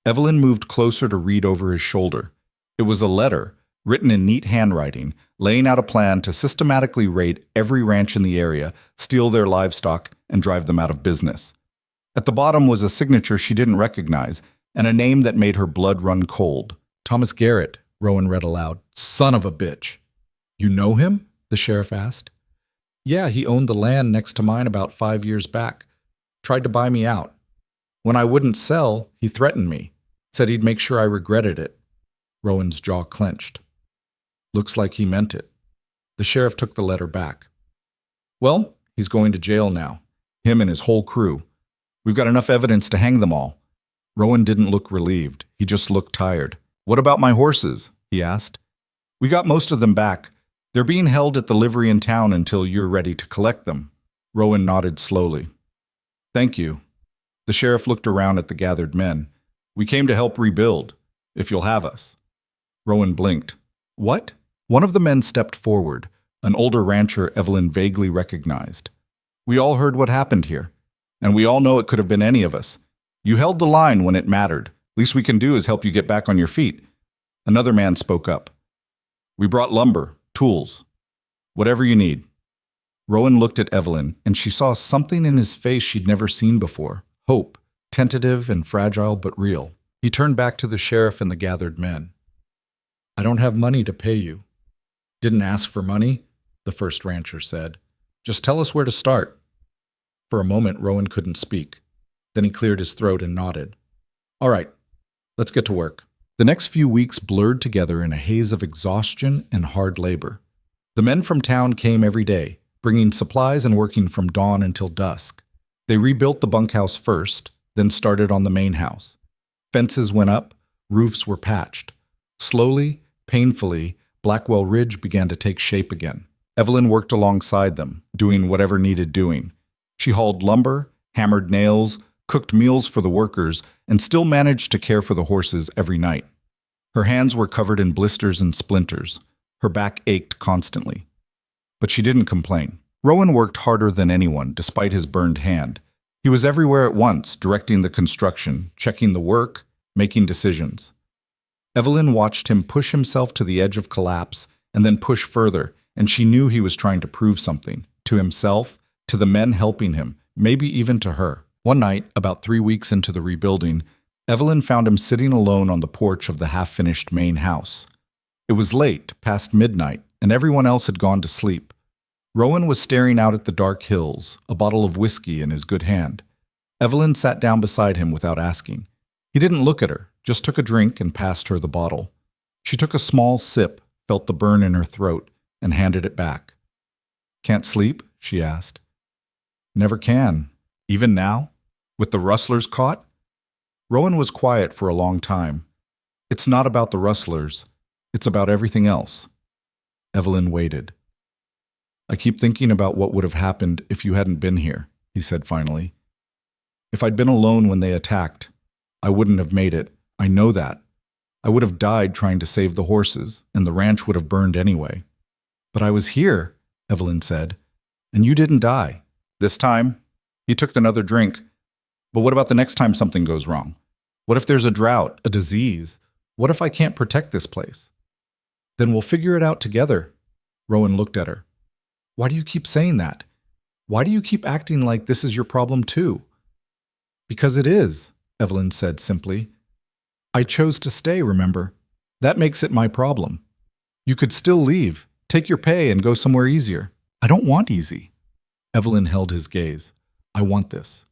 Evelyn moved closer to read over his shoulder. It was a letter, written in neat handwriting, laying out a plan to systematically raid every ranch in the area, steal their livestock, and drive them out of business. At the bottom was a signature she didn't recognize, and a name that made her blood run cold. Thomas Garrett, Rowan read aloud. Son of a bitch. You know him? The sheriff asked. Yeah, he owned the land next to mine about 5 years back. Tried to buy me out. When I wouldn't sell, he threatened me. Said he'd make sure I regretted it. Rowan's jaw clenched. Looks like he meant it. The sheriff took the letter back. Well, he's going to jail now. Him and his whole crew. We've got enough evidence to hang them all. Rowan didn't look relieved. He just looked tired. What about my horses? He asked. We got most of them back. They're being held at the livery in town until you're ready to collect them. Rowan nodded slowly. Thank you. The sheriff looked around at the gathered men. We came to help rebuild, if you'll have us. Rowan blinked. What? One of the men stepped forward, an older rancher Evelyn vaguely recognized. We all heard what happened here, and we all know it could have been any of us. You held the line when it mattered. Least we can do is help you get back on your feet. Another man spoke up. We brought lumber, tools, whatever you need. Rowan looked at Evelyn, and she saw something in his face she'd never seen before. Hope, tentative and fragile but real. He turned back to the sheriff and the gathered men. I don't have money to pay you. Didn't ask for money, the first rancher said. Just tell us where to start. For a moment, Rowan couldn't speak. Then he cleared his throat and nodded. All right, let's get to work. The next few weeks blurred together in a haze of exhaustion and hard labor. The men from town came every day, bringing supplies and working from dawn until dusk. They rebuilt the bunkhouse first, then started on the main house. Fences went up, roofs were patched. Slowly, painfully, Blackwell Ridge began to take shape again. Evelyn worked alongside them, doing whatever needed doing. She hauled lumber, hammered nails, cooked meals for the workers, and still managed to care for the horses every night. Her hands were covered in blisters and splinters. Her back ached constantly. But she didn't complain. Rowan worked harder than anyone, despite his burned hand. He was everywhere at once, directing the construction, checking the work, making decisions. Evelyn watched him push himself to the edge of collapse and then push further, and she knew he was trying to prove something, to himself, to the men helping him, maybe even to her. One night, about 3 weeks into the rebuilding, Evelyn found him sitting alone on the porch of the half-finished main house. It was late, past midnight, and everyone else had gone to sleep. Rowan was staring out at the dark hills, a bottle of whiskey in his good hand. Evelyn sat down beside him without asking. He didn't look at her, just took a drink and passed her the bottle. She took a small sip, felt the burn in her throat, and handed it back. Can't sleep? She asked. Never can. Even now? With the rustlers caught? Rowan was quiet for a long time. It's not about the rustlers. It's about everything else. Evelyn waited. I keep thinking about what would have happened if you hadn't been here, he said finally. If I'd been alone when they attacked, I wouldn't have made it. I know that. I would have died trying to save the horses, and the ranch would have burned anyway. But I was here, Evelyn said, and you didn't die. This time, he took another drink. But what about the next time something goes wrong? What if there's a drought, a disease? What if I can't protect this place? Then we'll figure it out together. Rowan looked at her. Why do you keep saying that? Why do you keep acting like this is your problem too? Because it is, Evelyn said simply. I chose to stay, remember? That makes it my problem. You could still leave, take your pay, and go somewhere easier. I don't want easy. Evelyn held his gaze. I want this.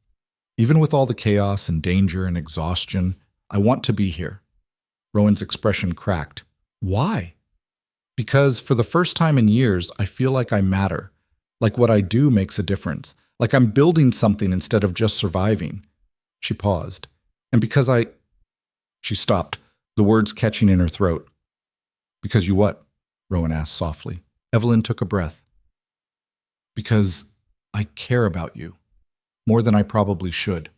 Even with all the chaos and danger and exhaustion, I want to be here. Rowan's expression cracked. Why? Because for the first time in years, I feel like I matter, like what I do makes a difference, like I'm building something instead of just surviving. She paused. And because She stopped, the words catching in her throat. Because you what? Rowan asked softly. Evelyn took a breath. Because I care about you, more than I probably should.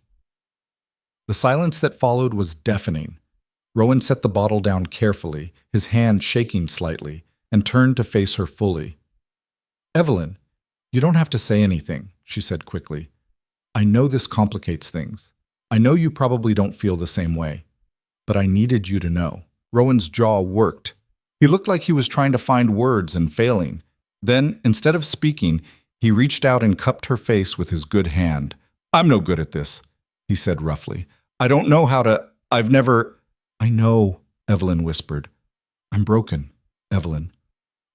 The silence that followed was deafening. Rowan set the bottle down carefully, his hand shaking slightly, and turned to face her fully. Evelyn, you don't have to say anything, she said quickly. I know this complicates things. I know you probably don't feel the same way. But I needed you to know. Rowan's jaw worked. He looked like he was trying to find words and failing. Then, instead of speaking, he reached out and cupped her face with his good hand. I'm no good at this, he said roughly. I don't know how to. I've never. I know, Evelyn whispered. I'm broken, Evelyn.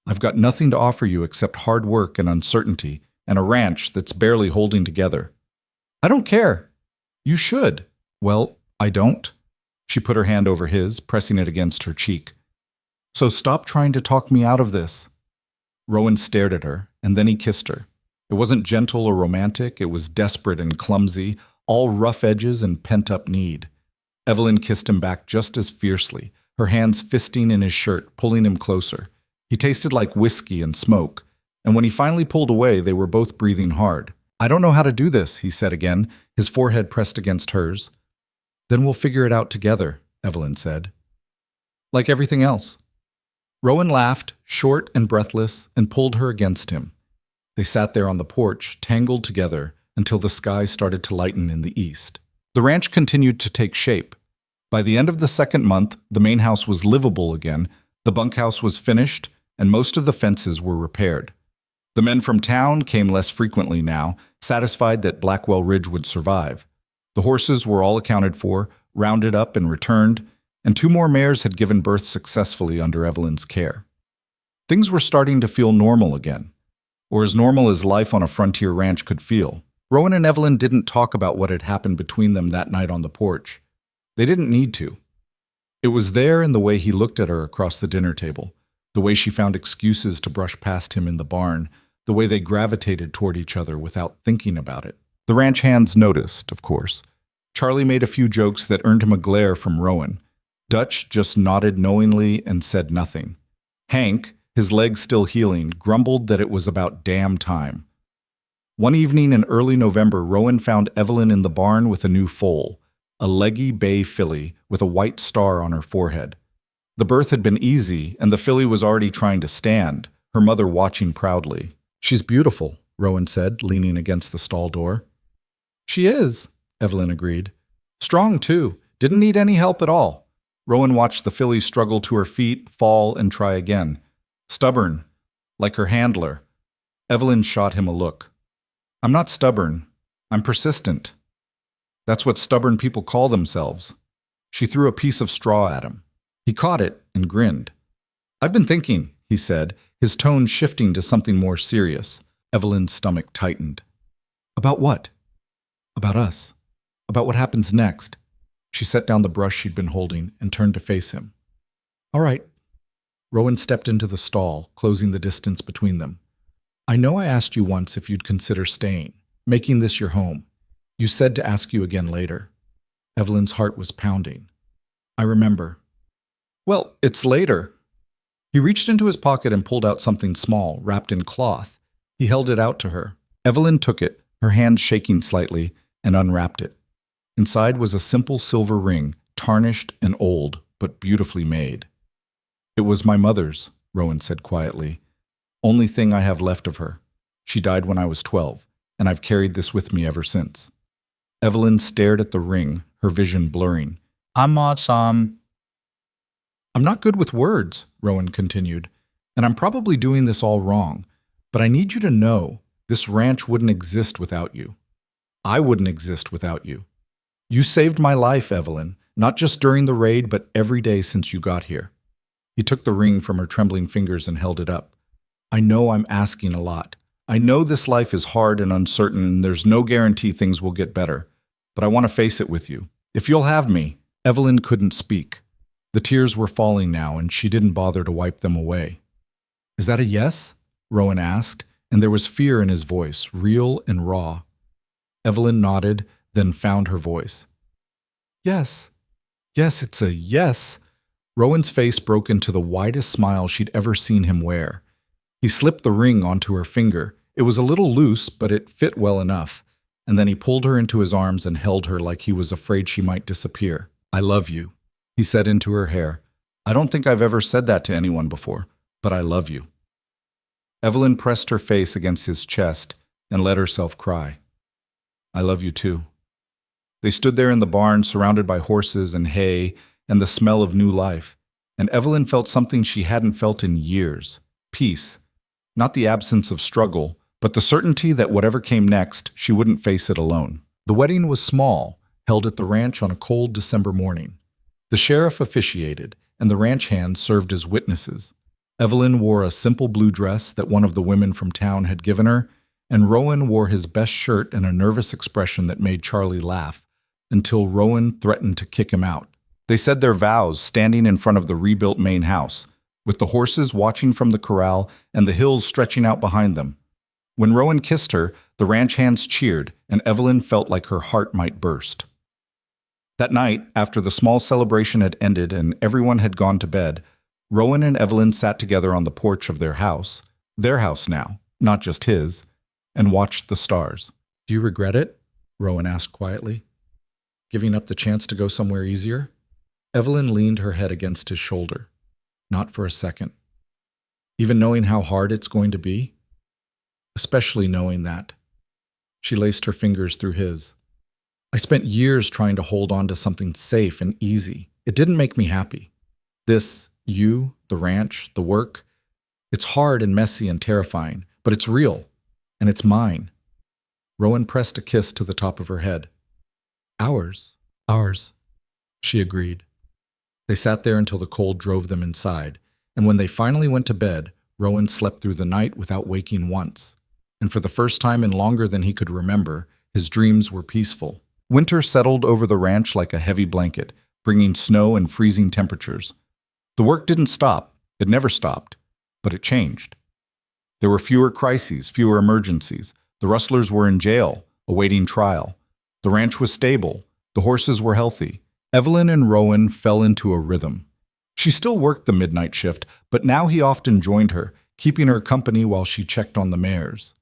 I've got nothing to offer you except hard work and uncertainty and a ranch that's barely holding together. I don't care. You should. Well, I don't. She put her hand over his, pressing it against her cheek. So stop trying to talk me out of this. Rowan stared at her, and then he kissed her. It wasn't gentle or romantic, it was desperate and clumsy, all rough edges and pent-up need. Evelyn kissed him back just as fiercely, her hands fisting in his shirt, pulling him closer. He tasted like whiskey and smoke, and when he finally pulled away, they were both breathing hard. I don't know how to do this, he said again, his forehead pressed against hers. Then we'll figure it out together, Evelyn said. Like everything else. Rowan laughed, short and breathless, and pulled her against him. They sat there on the porch, tangled together, until the sky started to lighten in the east. The ranch continued to take shape. By the end of the second month, the main house was livable again, the bunkhouse was finished, and most of the fences were repaired. The men from town came less frequently now, satisfied that Blackwell Ridge would survive. The horses were all accounted for, rounded up and returned, and 2 more mares had given birth successfully under Evelyn's care. Things were starting to feel normal again, or as normal as life on a frontier ranch could feel. Rowan and Evelyn didn't talk about what had happened between them that night on the porch. They didn't need to. It was there in the way he looked at her across the dinner table, the way she found excuses to brush past him in the barn, the way they gravitated toward each other without thinking about it. The ranch hands noticed, of course. Charlie made a few jokes that earned him a glare from Rowan. Dutch just nodded knowingly and said nothing. Hank, his legs still healing, grumbled that it was about damn time. One evening in early November, Rowan found Evelyn in the barn with a new foal, a leggy bay filly with a white star on her forehead. The birth had been easy, and the filly was already trying to stand, her mother watching proudly. She's beautiful, Rowan said, leaning against the stall door. She is, Evelyn agreed. Strong, too. Didn't need any help at all. Rowan watched the filly struggle to her feet, fall, and try again. Stubborn, like her handler. Evelyn shot him a look. I'm not stubborn. I'm persistent. That's what stubborn people call themselves. She threw a piece of straw at him. He caught it and grinned. I've been thinking, he said, his tone shifting to something more serious. Evelyn's stomach tightened. About what? About us. About what happens next. She set down the brush she'd been holding and turned to face him. All right. Rowan stepped into the stall, closing the distance between them. I know I asked you once if you'd consider staying, making this your home. You said to ask you again later. Evelyn's heart was pounding. I remember. Well, it's later. He reached into his pocket and pulled out something small, wrapped in cloth. He held it out to her. Evelyn took it, her hand shaking slightly, and unwrapped it. Inside was a simple silver ring, tarnished and old, but beautifully made. It was my mother's, Rowan said quietly. Only thing I have left of her. She died when I was 12, and I've carried this with me ever since. Evelyn stared at the ring, her vision blurring. I'm not good with words, Rowan continued, and I'm probably doing this all wrong, but I need you to know this ranch wouldn't exist without you. I wouldn't exist without you. You saved my life, Evelyn, not just during the raid, but every day since you got here. He took the ring from her trembling fingers and held it up. I know I'm asking a lot. I know this life is hard and uncertain, and there's no guarantee things will get better, but I want to face it with you. If you'll have me. Evelyn couldn't speak. The tears were falling now, and she didn't bother to wipe them away. Is that a yes? Rowan asked, and there was fear in his voice, real and raw. Evelyn nodded, then found her voice. Yes. Yes, it's a yes. Rowan's face broke into the widest smile she'd ever seen him wear. He slipped the ring onto her finger. It was a little loose, but it fit well enough, and then he pulled her into his arms and held her like he was afraid she might disappear. I love you, he said into her hair. I don't think I've ever said that to anyone before, but I love you. Evelyn pressed her face against his chest and let herself cry. I love you too. They stood there in the barn, surrounded by horses and hay and the smell of new life, and Evelyn felt something she hadn't felt in years. Peace. Not the absence of struggle, but the certainty that whatever came next, she wouldn't face it alone. The wedding was small, held at the ranch on a cold December morning. The sheriff officiated, and the ranch hands served as witnesses. Evelyn wore a simple blue dress that one of the women from town had given her, and Rowan wore his best shirt and a nervous expression that made Charlie laugh, until Rowan threatened to kick him out. They said their vows standing in front of the rebuilt main house, with the horses watching from the corral and the hills stretching out behind them. When Rowan kissed her, the ranch hands cheered, and Evelyn felt like her heart might burst. That night, after the small celebration had ended and everyone had gone to bed, Rowan and Evelyn sat together on the porch of their house now, not just his, and watched the stars. Do you regret it? Rowan asked quietly. Giving up the chance to go somewhere easier? Evelyn leaned her head against his shoulder. Not for a second. Even knowing how hard it's going to be? Especially knowing that. She laced her fingers through his. I spent years trying to hold on to something safe and easy. It didn't make me happy. This, you, the ranch, the work, it's hard and messy and terrifying, but it's real, and it's mine. Rowan pressed a kiss to the top of her head. Ours, she agreed. They sat there until the cold drove them inside, and when they finally went to bed, Rowan slept through the night without waking once. And for the first time in longer than he could remember, his dreams were peaceful. Winter settled over the ranch like a heavy blanket, bringing snow and freezing temperatures. The work didn't stop. It never stopped. But it changed. There were fewer crises, fewer emergencies. The rustlers were in jail, awaiting trial. The ranch was stable. The horses were healthy. Evelyn and Rowan fell into a rhythm. She still worked the midnight shift, but now he often joined her, keeping her company while she checked on the mares.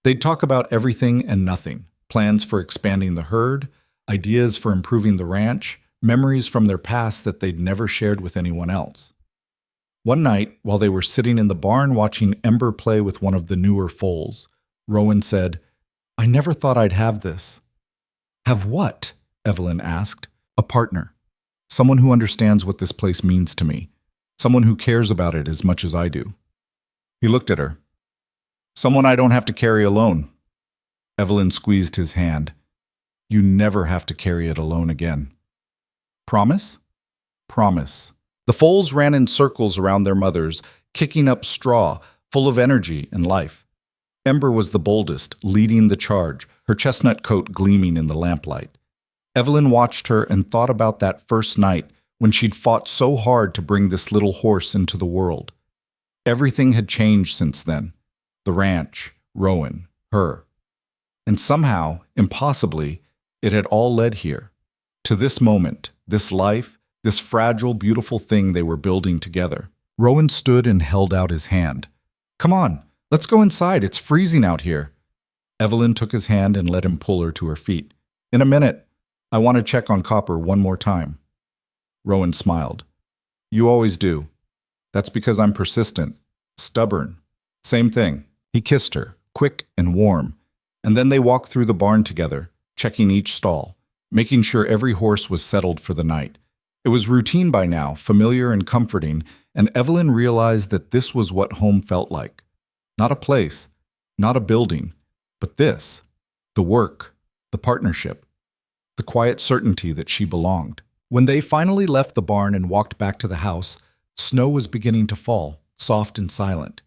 They'd talk about everything and nothing. Plans for expanding the herd, ideas for improving the ranch, memories from their past that they'd never shared with anyone else. One night, while they were sitting in the barn watching Ember play with one of the newer foals, Rowan said, I never thought I'd have this. Have what? Evelyn asked. A partner. Someone who understands what this place means to me. Someone who cares about it as much as I do. He looked at her. Someone I don't have to carry alone. Evelyn squeezed his hand. You never have to carry it alone again. Promise? Promise. The foals ran in circles around their mothers, kicking up straw, full of energy and life. Ember was the boldest, leading the charge, her chestnut coat gleaming in the lamplight. Evelyn watched her and thought about that first night when she'd fought so hard to bring this little horse into the world. Everything had changed since then. The ranch, Rowan, her. And somehow, impossibly, it had all led here. To this moment, this life, this fragile, beautiful thing they were building together. Rowan stood and held out his hand. Come on, let's go inside. It's freezing out here. Evelyn took his hand and let him pull her to her feet. In a minute. I want to check on Copper one more time. Rowan smiled. You always do. That's because I'm persistent, stubborn. Same thing. He kissed her, quick and warm, and then they walked through the barn together, checking each stall, making sure every horse was settled for the night. It was routine by now, familiar and comforting, and Evelyn realized that this was what home felt like. Not a place, not a building, but this, the work, the partnership. The quiet certainty that she belonged. When they finally left the barn and walked back to the house, snow was beginning to fall, soft and silent.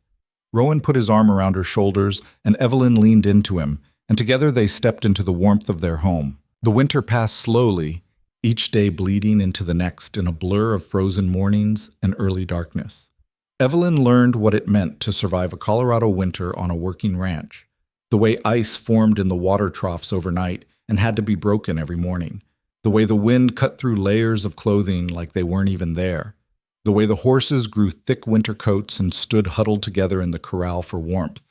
Rowan put his arm around her shoulders, and Evelyn leaned into him, and together they stepped into the warmth of their home. The winter passed slowly, each day bleeding into the next in a blur of frozen mornings and early darkness. Evelyn learned what it meant to survive a Colorado winter on a working ranch, the way ice formed in the water troughs overnight and had to be broken every morning, the way the wind cut through layers of clothing like they weren't even there, the way the horses grew thick winter coats and stood huddled together in the corral for warmth.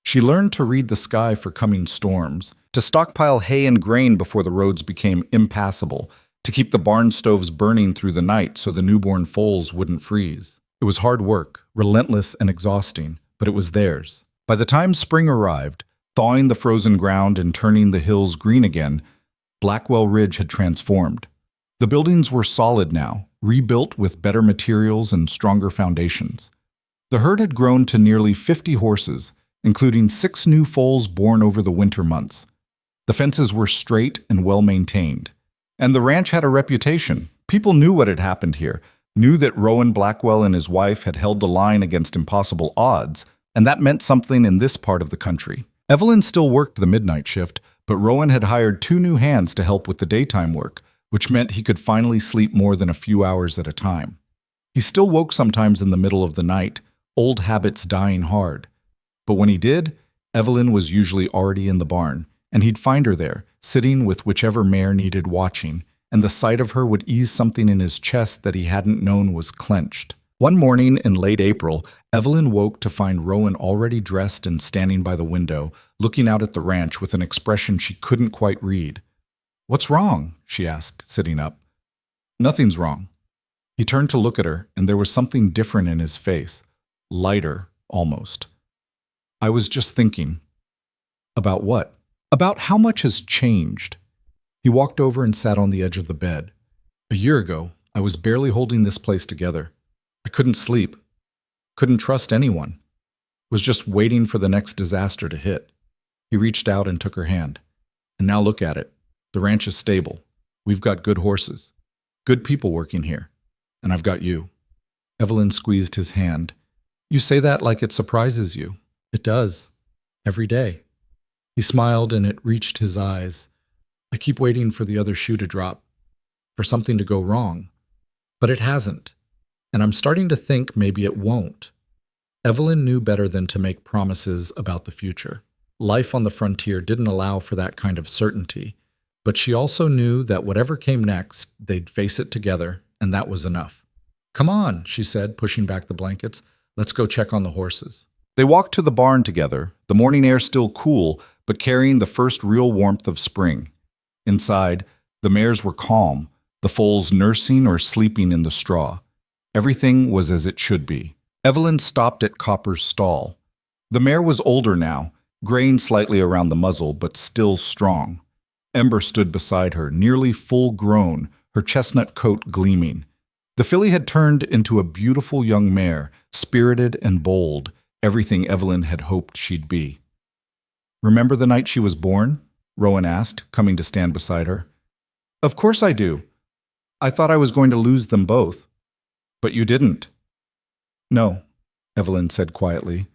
She learned to read the sky for coming storms, to stockpile hay and grain before the roads became impassable, to keep the barn stoves burning through the night so the newborn foals wouldn't freeze. It was hard work, relentless and exhausting, but it was theirs. By the time spring arrived, thawing the frozen ground and turning the hills green again, Blackwell Ridge had transformed. The buildings were solid now, rebuilt with better materials and stronger foundations. The herd had grown to nearly 50 horses, including 6 new foals born over the winter months. The fences were straight and well-maintained. And the ranch had a reputation. People knew what had happened here, knew that Rowan Blackwell and his wife had held the line against impossible odds, and that meant something in this part of the country. Evelyn still worked the midnight shift, but Rowan had hired 2 new hands to help with the daytime work, which meant he could finally sleep more than a few hours at a time. He still woke sometimes in the middle of the night, old habits dying hard. But when he did, Evelyn was usually already in the barn, and he'd find her there, sitting with whichever mare needed watching, and the sight of her would ease something in his chest that he hadn't known was clenched. One morning in late April, Evelyn woke to find Rowan already dressed and standing by the window, looking out at the ranch with an expression she couldn't quite read. "What's wrong?" she asked, sitting up. "Nothing's wrong." He turned to look at her, and there was something different in his face, lighter, almost. "I was just thinking." "About what?" "About how much has changed." He walked over and sat on the edge of the bed. "A year ago, I was barely holding this place together. I couldn't sleep. Couldn't trust anyone. Was just waiting for the next disaster to hit." He reached out and took her hand. "And now look at it. The ranch is stable. We've got good horses. Good people working here. And I've got you." Evelyn squeezed his hand. "You say that like it surprises you." "It does. Every day." He smiled and it reached his eyes. "I keep waiting for the other shoe to drop. For something to go wrong. But it hasn't. And I'm starting to think maybe it won't." Evelyn knew better than to make promises about the future. Life on the frontier didn't allow for that kind of certainty, but she also knew that whatever came next, they'd face it together, and that was enough. "Come on," she said, pushing back the blankets. "Let's go check on the horses." They walked to the barn together, the morning air still cool, but carrying the first real warmth of spring. Inside, the mares were calm, the foals nursing or sleeping in the straw. Everything was as it should be. Evelyn stopped at Copper's stall. The mare was older now, graying slightly around the muzzle, but still strong. Ember stood beside her, nearly full-grown, her chestnut coat gleaming. The filly had turned into a beautiful young mare, spirited and bold, everything Evelyn had hoped she'd be. "Remember the night she was born?" Rowan asked, coming to stand beside her. "Of course I do. I thought I was going to lose them both." "But you didn't." "No," Evelyn said quietly.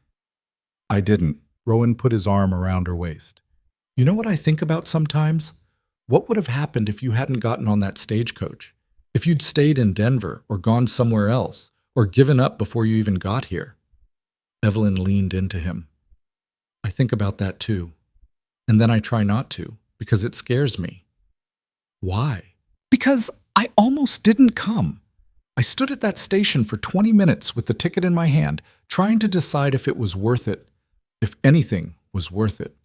"I didn't." Rowan put his arm around her waist. "You know what I think about sometimes? What would have happened if you hadn't gotten on that stagecoach? If you'd stayed in Denver or gone somewhere else, or given up before you even got here?" Evelyn leaned into him. "I think about that too. And then I try not to, because it scares me." "Why?" "Because I almost didn't come. I stood at that station for 20 minutes with the ticket in my hand, trying to decide if it was worth it, if anything was worth it."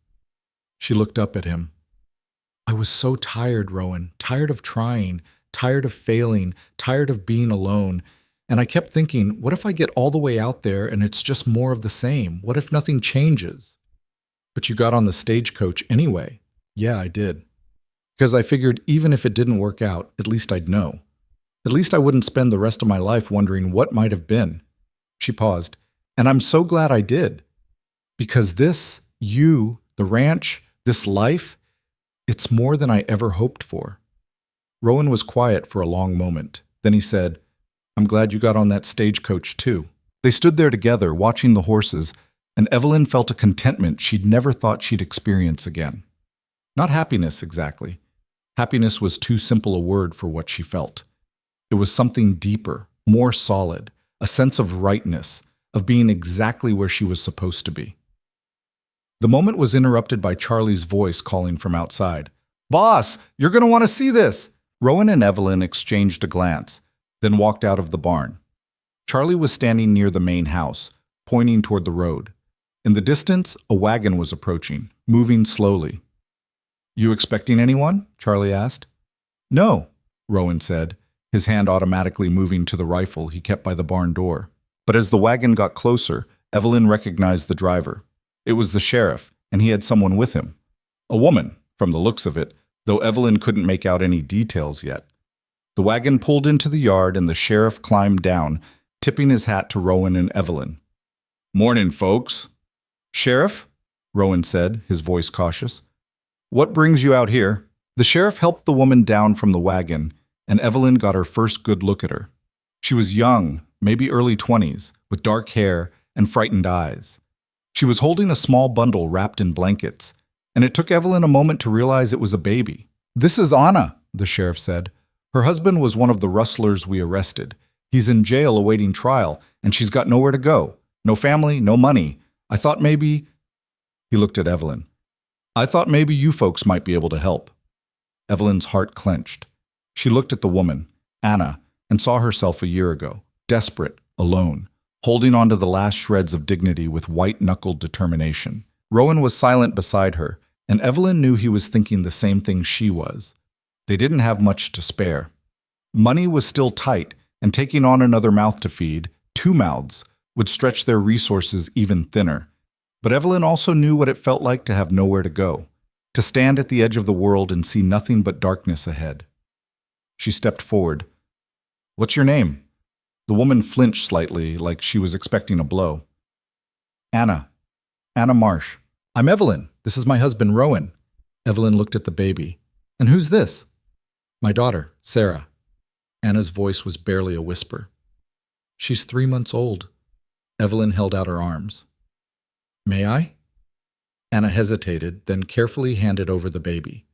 She looked up at him. "I was so tired, Rowan, tired of trying, tired of failing, tired of being alone. And I kept thinking, what if I get all the way out there and it's just more of the same? What if nothing changes?" "But you got on the stagecoach anyway." "Yeah, I did. Because I figured even if it didn't work out, at least I'd know. At least I wouldn't spend the rest of my life wondering what might have been." She paused. "And I'm so glad I did. Because this, you, the ranch, this life, it's more than I ever hoped for." Rowan was quiet for a long moment. Then he said, "I'm glad you got on that stagecoach too." They stood there together, watching the horses, and Evelyn felt a contentment she'd never thought she'd experience again. Not happiness, exactly. Happiness was too simple a word for what she felt. It was something deeper, more solid, a sense of rightness, of being exactly where she was supposed to be. The moment was interrupted by Charlie's voice calling from outside. "Boss, you're going to want to see this!" Rowan and Evelyn exchanged a glance, then walked out of the barn. Charlie was standing near the main house, pointing toward the road. In the distance, a wagon was approaching, moving slowly. "You expecting anyone?" Charlie asked. "No," Rowan said, his hand automatically moving to the rifle he kept by the barn door. But as the wagon got closer, Evelyn recognized the driver. It was the sheriff, and he had someone with him. A woman, from the looks of it, though Evelyn couldn't make out any details yet. The wagon pulled into the yard and the sheriff climbed down, tipping his hat to Rowan and Evelyn. "Morning, folks." "Sheriff?" Rowan said, his voice cautious. "What brings you out here?" The sheriff helped the woman down from the wagon, and Evelyn got her first good look at her. She was young, maybe early 20s, with dark hair and frightened eyes. She was holding a small bundle wrapped in blankets, and it took Evelyn a moment to realize it was a baby. "This is Anna," the sheriff said. "Her husband was one of the rustlers we arrested. He's in jail awaiting trial, and she's got nowhere to go. No family, no money. I thought maybe—" He looked at Evelyn. "I thought maybe you folks might be able to help." Evelyn's heart clenched. She looked at the woman, Anna, and saw herself a year ago, desperate, alone, holding on to the last shreds of dignity with white-knuckled determination. Rowan was silent beside her, and Evelyn knew he was thinking the same thing she was. They didn't have much to spare. Money was still tight, and taking on another mouth to feed, 2 mouths, would stretch their resources even thinner. But Evelyn also knew what it felt like to have nowhere to go, to stand at the edge of the world and see nothing but darkness ahead. She stepped forward. "What's your name?" The woman flinched slightly, like she was expecting a blow. "Anna. Anna Marsh." "I'm Evelyn. This is my husband, Rowan." Evelyn looked at the baby. "And who's this?" "My daughter, Sarah." Anna's voice was barely a whisper. "She's 3 months old." Evelyn held out her arms. "May I?" Anna hesitated, then carefully handed over the baby.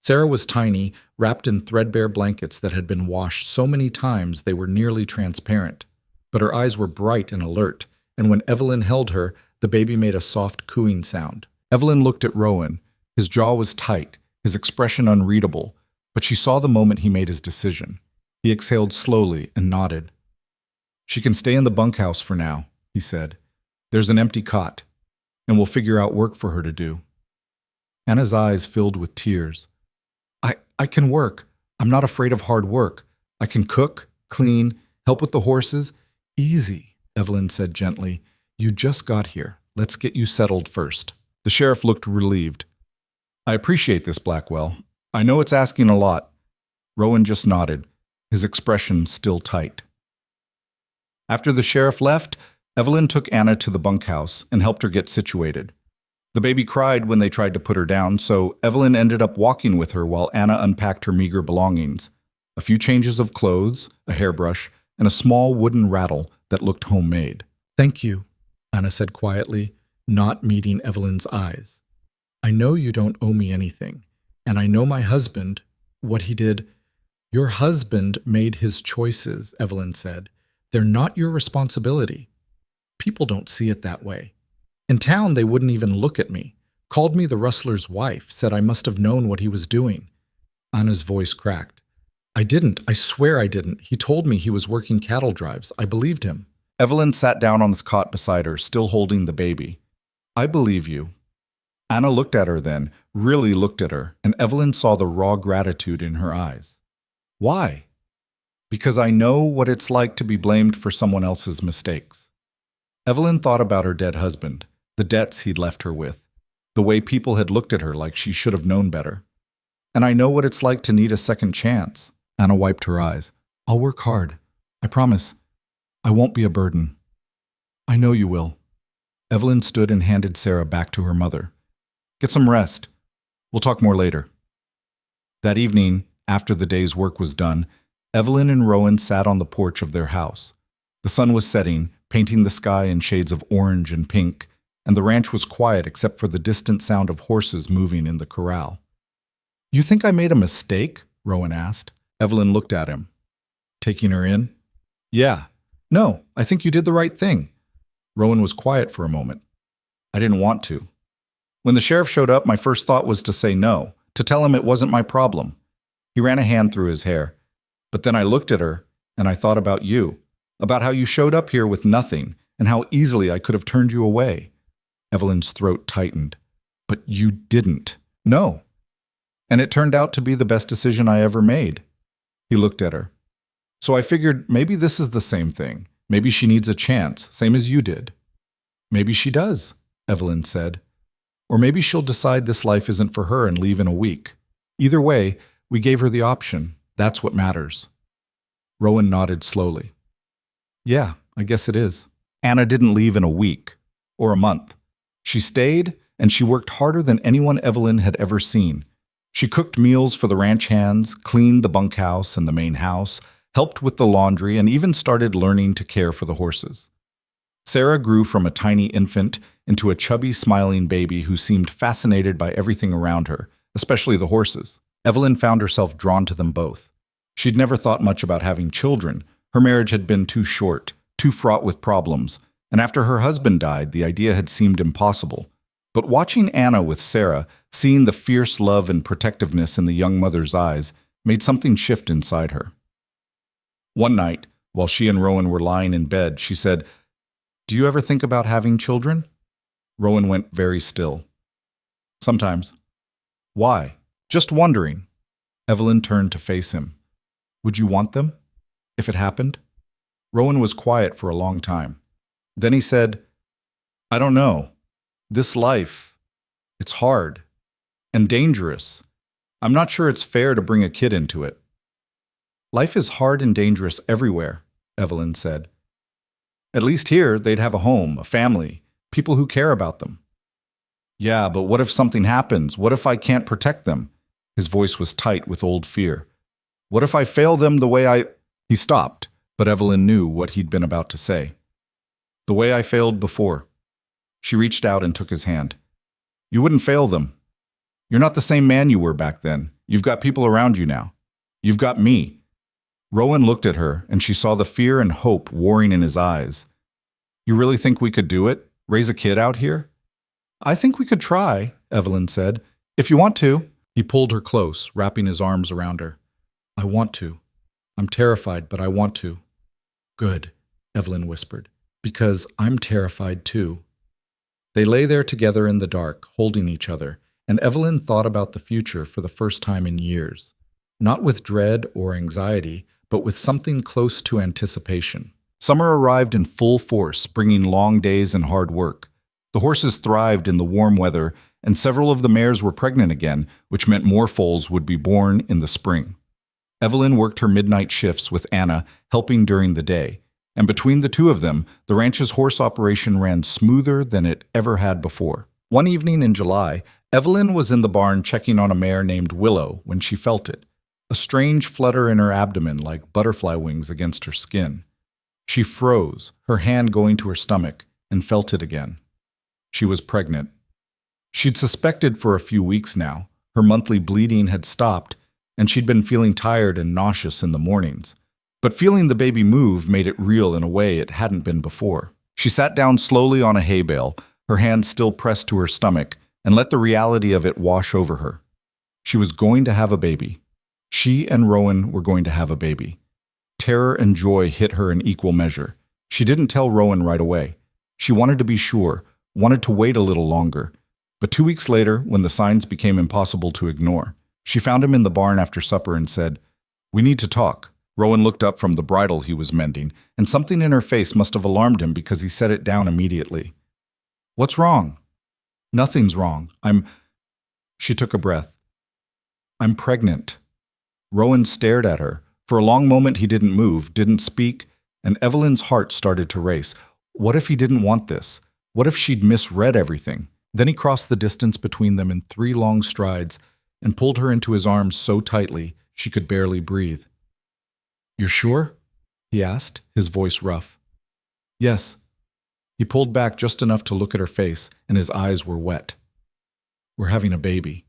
Sarah was tiny, wrapped in threadbare blankets that had been washed so many times they were nearly transparent. But her eyes were bright and alert, and when Evelyn held her, the baby made a soft cooing sound. Evelyn looked at Rowan. His jaw was tight, his expression unreadable, but she saw the moment he made his decision. He exhaled slowly and nodded. "She can stay in the bunkhouse for now," he said. "There's an empty cot, and we'll figure out work for her to do." Anna's eyes filled with tears. I can work. I'm not afraid of hard work. I can cook, clean, help with the horses." "Easy," Evelyn said gently. "You just got here. Let's get you settled first." The sheriff looked relieved. "I appreciate this, Blackwell. I know it's asking a lot." Rowan just nodded, his expression still tight. After the sheriff left, Evelyn took Anna to the bunkhouse and helped her get situated. The baby cried when they tried to put her down, so Evelyn ended up walking with her while Anna unpacked her meager belongings. A few changes of clothes, a hairbrush, and a small wooden rattle that looked homemade. "Thank you," Anna said quietly, not meeting Evelyn's eyes. "I know you don't owe me anything, and I know my husband, what he did—" "Your husband made his choices," Evelyn said. "They're not your responsibility. People don't see it that way. In town, they wouldn't even look at me, called me the rustler's wife, said I must have known what he was doing." Anna's voice cracked. "I didn't. I swear I didn't. He told me he was working cattle drives. I believed him." Evelyn sat down on the cot beside her, still holding the baby. "I believe you." Anna looked at her then, really looked at her, and Evelyn saw the raw gratitude in her eyes. "Why?" "Because I know what it's like to be blamed for someone else's mistakes." Evelyn thought about her dead husband, the debts he'd left her with, the way people had looked at her like she should have known better. "And I know what it's like to need a second chance." Anna wiped her eyes. "I'll work hard. I promise. I won't be a burden." "I know you will." Evelyn stood and handed Sarah back to her mother. "Get some rest. We'll talk more later." That evening, after the day's work was done, Evelyn and Rowan sat on the porch of their house. The sun was setting, painting the sky in shades of orange and pink, and the ranch was quiet except for the distant sound of horses moving in the corral. "You think I made a mistake?" Rowan asked. Evelyn looked at him. "Taking her in?" "Yeah." "No, I think you did the right thing." Rowan was quiet for a moment. "I didn't want to. When the sheriff showed up, my first thought was to say no, to tell him it wasn't my problem." He ran a hand through his hair. "But then I looked at her, and I thought about you, about how you showed up here with nothing, and how easily I could have turned you away." Evelyn's throat tightened. "But you didn't." "No. And it turned out to be the best decision I ever made." He looked at her. "So I figured maybe this is the same thing. Maybe she needs a chance, same as you did." Maybe she does, Evelyn said. Or maybe she'll decide this life isn't for her and leave in a week. Either way, we gave her the option. That's what matters. Rowan nodded slowly. Yeah, I guess it is. Anna didn't leave in a week or a month. She stayed, and she worked harder than anyone Evelyn had ever seen. She cooked meals for the ranch hands, cleaned the bunkhouse and the main house, helped with the laundry, and even started learning to care for the horses. Sarah grew from a tiny infant into a chubby, smiling baby who seemed fascinated by everything around her, especially the horses. Evelyn found herself drawn to them both. She'd never thought much about having children. Her marriage had been too short, too fraught with problems, and after her husband died, the idea had seemed impossible. But watching Anna with Sarah, seeing the fierce love and protectiveness in the young mother's eyes, made something shift inside her. One night, while she and Rowan were lying in bed, she said, "Do you ever think about having children?" Rowan went very still. "Sometimes." "Why?" "Just wondering." Evelyn turned to face him. "Would you want them, if it happened?" Rowan was quiet for a long time. Then he said, "I don't know. This life, it's hard and dangerous. I'm not sure it's fair to bring a kid into it." "Life is hard and dangerous everywhere," Evelyn said. "At least here, they'd have a home, a family, people who care about them." "Yeah, but what if something happens? What if I can't protect them?" His voice was tight with old fear. "What if I fail them the way I—" He stopped, but Evelyn knew what he'd been about to say. "The way I failed before." She reached out and took his hand. "You wouldn't fail them. You're not the same man you were back then. You've got people around you now. You've got me." Rowan looked at her, and she saw the fear and hope warring in his eyes. "You really think we could do it? Raise a kid out here?" "I think we could try," Evelyn said. "If you want to." He pulled her close, wrapping his arms around her. "I want to. I'm terrified, but I want to." "Good," Evelyn whispered, "because I'm terrified too." They lay there together in the dark, holding each other, and Evelyn thought about the future for the first time in years. Not with dread or anxiety, but with something close to anticipation. Summer arrived in full force, bringing long days and hard work. The horses thrived in the warm weather, and several of the mares were pregnant again, which meant more foals would be born in the spring. Evelyn worked her midnight shifts with Anna, helping during the day. And between the two of them, the ranch's horse operation ran smoother than it ever had before. One evening in July, Evelyn was in the barn checking on a mare named Willow when she felt it, a strange flutter in her abdomen like butterfly wings against her skin. She froze, her hand going to her stomach, and felt it again. She was pregnant. She'd suspected for a few weeks now. Her monthly bleeding had stopped, and she'd been feeling tired and nauseous in the mornings. But feeling the baby move made it real in a way it hadn't been before. She sat down slowly on a hay bale, her hand still pressed to her stomach, and let the reality of it wash over her. She was going to have a baby. She and Rowan were going to have a baby. Terror and joy hit her in equal measure. She didn't tell Rowan right away. She wanted to be sure, wanted to wait a little longer. But 2 weeks later, when the signs became impossible to ignore, she found him in the barn after supper and said, "We need to talk." Rowan looked up from the bridle he was mending, and something in her face must have alarmed him because he set it down immediately. "What's wrong?" "Nothing's wrong. She took a breath. "I'm pregnant." Rowan stared at her. For a long moment he didn't move, didn't speak, and Evelyn's heart started to race. What if he didn't want this? What if she'd misread everything? Then he crossed the distance between them in 3 long strides and pulled her into his arms so tightly she could barely breathe. "You're sure?" he asked, his voice rough. "Yes." He pulled back just enough to look at her face, and his eyes were wet. "We're having a baby."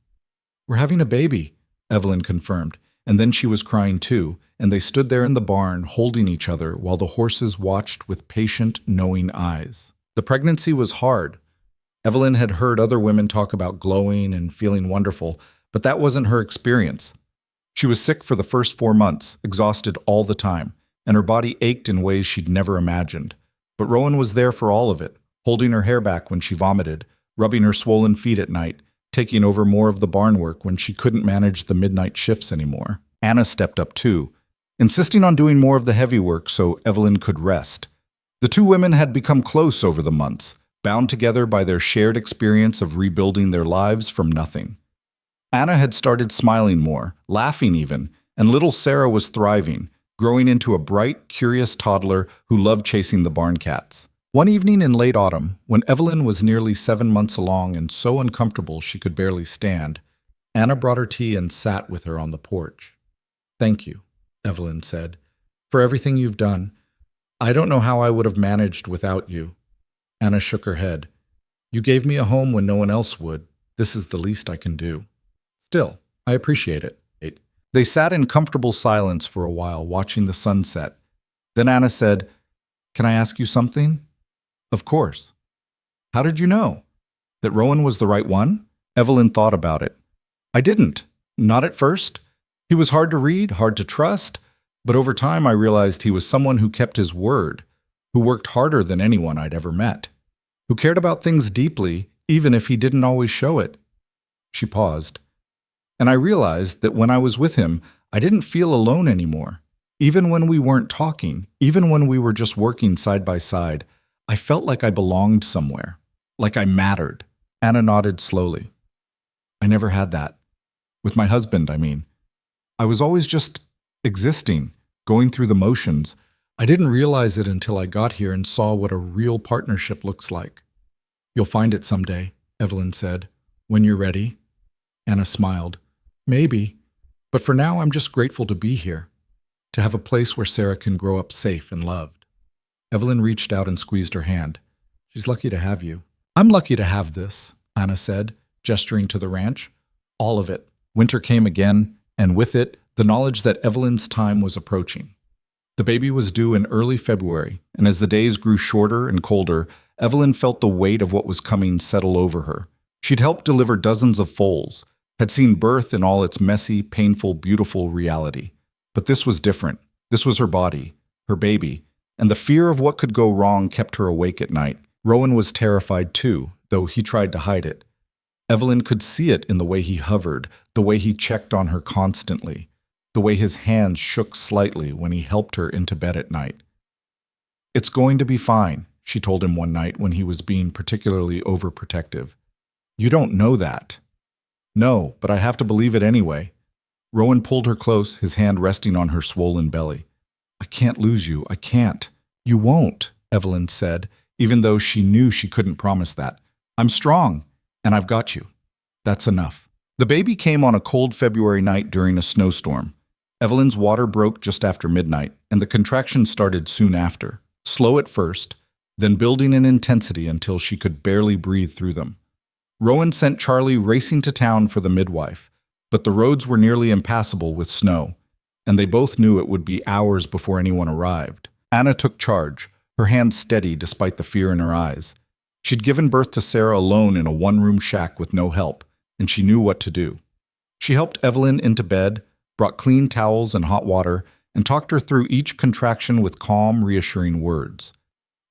"We're having a baby," Evelyn confirmed, and then she was crying too, and they stood there in the barn holding each other while the horses watched with patient, knowing eyes. The pregnancy was hard. Evelyn had heard other women talk about glowing and feeling wonderful, but that wasn't her experience. She was sick for the first 4 months, exhausted all the time, and her body ached in ways she'd never imagined. But Rowan was there for all of it, holding her hair back when she vomited, rubbing her swollen feet at night, taking over more of the barn work when she couldn't manage the midnight shifts anymore. Anna stepped up too, insisting on doing more of the heavy work so Evelyn could rest. The two women had become close over the months, bound together by their shared experience of rebuilding their lives from nothing. Anna had started smiling more, laughing even, and little Sarah was thriving, growing into a bright, curious toddler who loved chasing the barn cats. One evening in late autumn, when Evelyn was nearly 7 months along and so uncomfortable she could barely stand, Anna brought her tea and sat with her on the porch. "Thank you," Evelyn said, "for everything you've done. I don't know how I would have managed without you." Anna shook her head. "You gave me a home when no one else would. This is the least I can do. Still, I appreciate it." They sat in comfortable silence for a while, watching the sunset. Then Anna said, "Can I ask you something?" "Of course." "How did you know? That Rowan was the right one?" Evelyn thought about it. "I didn't. Not at first. He was hard to read, hard to trust, but over time I realized he was someone who kept his word, who worked harder than anyone I'd ever met, who cared about things deeply, even if he didn't always show it." She paused. "And I realized that when I was with him, I didn't feel alone anymore. Even when we weren't talking, even when we were just working side by side, I felt like I belonged somewhere, like I mattered." Anna nodded slowly. "I never had that. With my husband, I mean. I was always just existing, going through the motions. I didn't realize it until I got here and saw what a real partnership looks like." "You'll find it someday," Evelyn said. "When you're ready." Anna smiled. "Maybe. But for now, I'm just grateful to be here, to have a place where Sarah can grow up safe and loved." Evelyn reached out and squeezed her hand. "She's lucky to have you." "I'm lucky to have this," Anna said, gesturing to the ranch. "All of it." Winter came again, and with it, the knowledge that Evelyn's time was approaching. The baby was due in early February, and as the days grew shorter and colder, Evelyn felt the weight of what was coming settle over her. She'd helped deliver dozens of foals, had seen birth in all its messy, painful, beautiful reality. But this was different. This was her body, her baby, and the fear of what could go wrong kept her awake at night. Rowan was terrified too, though he tried to hide it. Evelyn could see it in the way he hovered, the way he checked on her constantly, the way his hands shook slightly when he helped her into bed at night. "It's going to be fine," she told him one night when he was being particularly overprotective. "You don't know that." "No, but I have to believe it anyway." Rowan pulled her close, his hand resting on her swollen belly. "I can't lose you. I can't." "You won't," Evelyn said, even though she knew she couldn't promise that. "I'm strong, and I've got you. That's enough." The baby came on a cold February night during a snowstorm. Evelyn's water broke just after midnight, and the contractions started soon after, slow at first, then building in intensity until she could barely breathe through them. Rowan sent Charlie racing to town for the midwife, but the roads were nearly impassable with snow, and they both knew it would be hours before anyone arrived. Anna took charge, her hands steady despite the fear in her eyes. She'd given birth to Sarah alone in a one-room shack with no help, and she knew what to do. She helped Evelyn into bed, brought clean towels and hot water, and talked her through each contraction with calm, reassuring words.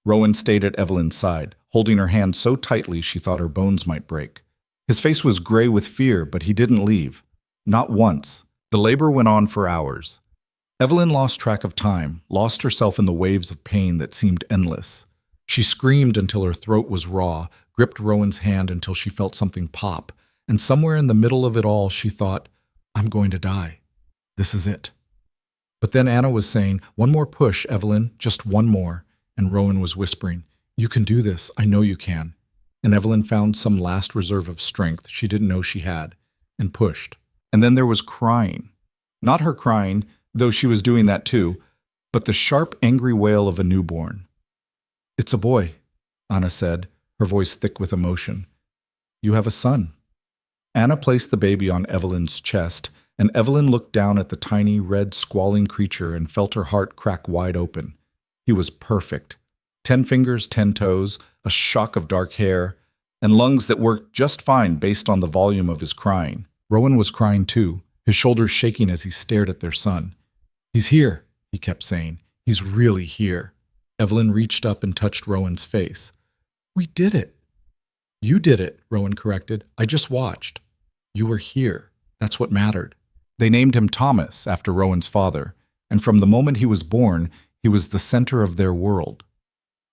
Rowan stayed at Evelyn's side, holding her hand so tightly she thought her bones might break. His face was gray with fear, but he didn't leave. Not once. The labor went on for hours. Evelyn lost track of time, lost herself in the waves of pain that seemed endless. She screamed until her throat was raw, gripped Rowan's hand until she felt something pop, and somewhere in the middle of it all she thought, "I'm going to die. This is it." But then Anna was saying, "One more push, Evelyn, just one more." And Rowan was whispering, "You can do this, I know you can." And Evelyn found some last reserve of strength she didn't know she had, and pushed. And then there was crying. Not her crying, though she was doing that too, but the sharp, angry wail of a newborn. "It's a boy," Anna said, her voice thick with emotion. "You have a son." Anna placed the baby on Evelyn's chest, and Evelyn looked down at the tiny, red, squalling creature and felt her heart crack wide open. He was perfect. 10 fingers, 10 toes, a shock of dark hair, and lungs that worked just fine based on the volume of his crying. Rowan was crying too, his shoulders shaking as he stared at their son. "He's here," he kept saying. "He's really here." Evelyn reached up and touched Rowan's face. "We did it." "You did it," Rowan corrected. "I just watched. You were here. That's what mattered." They named him Thomas after Rowan's father, and from the moment he was born, he was the center of their world.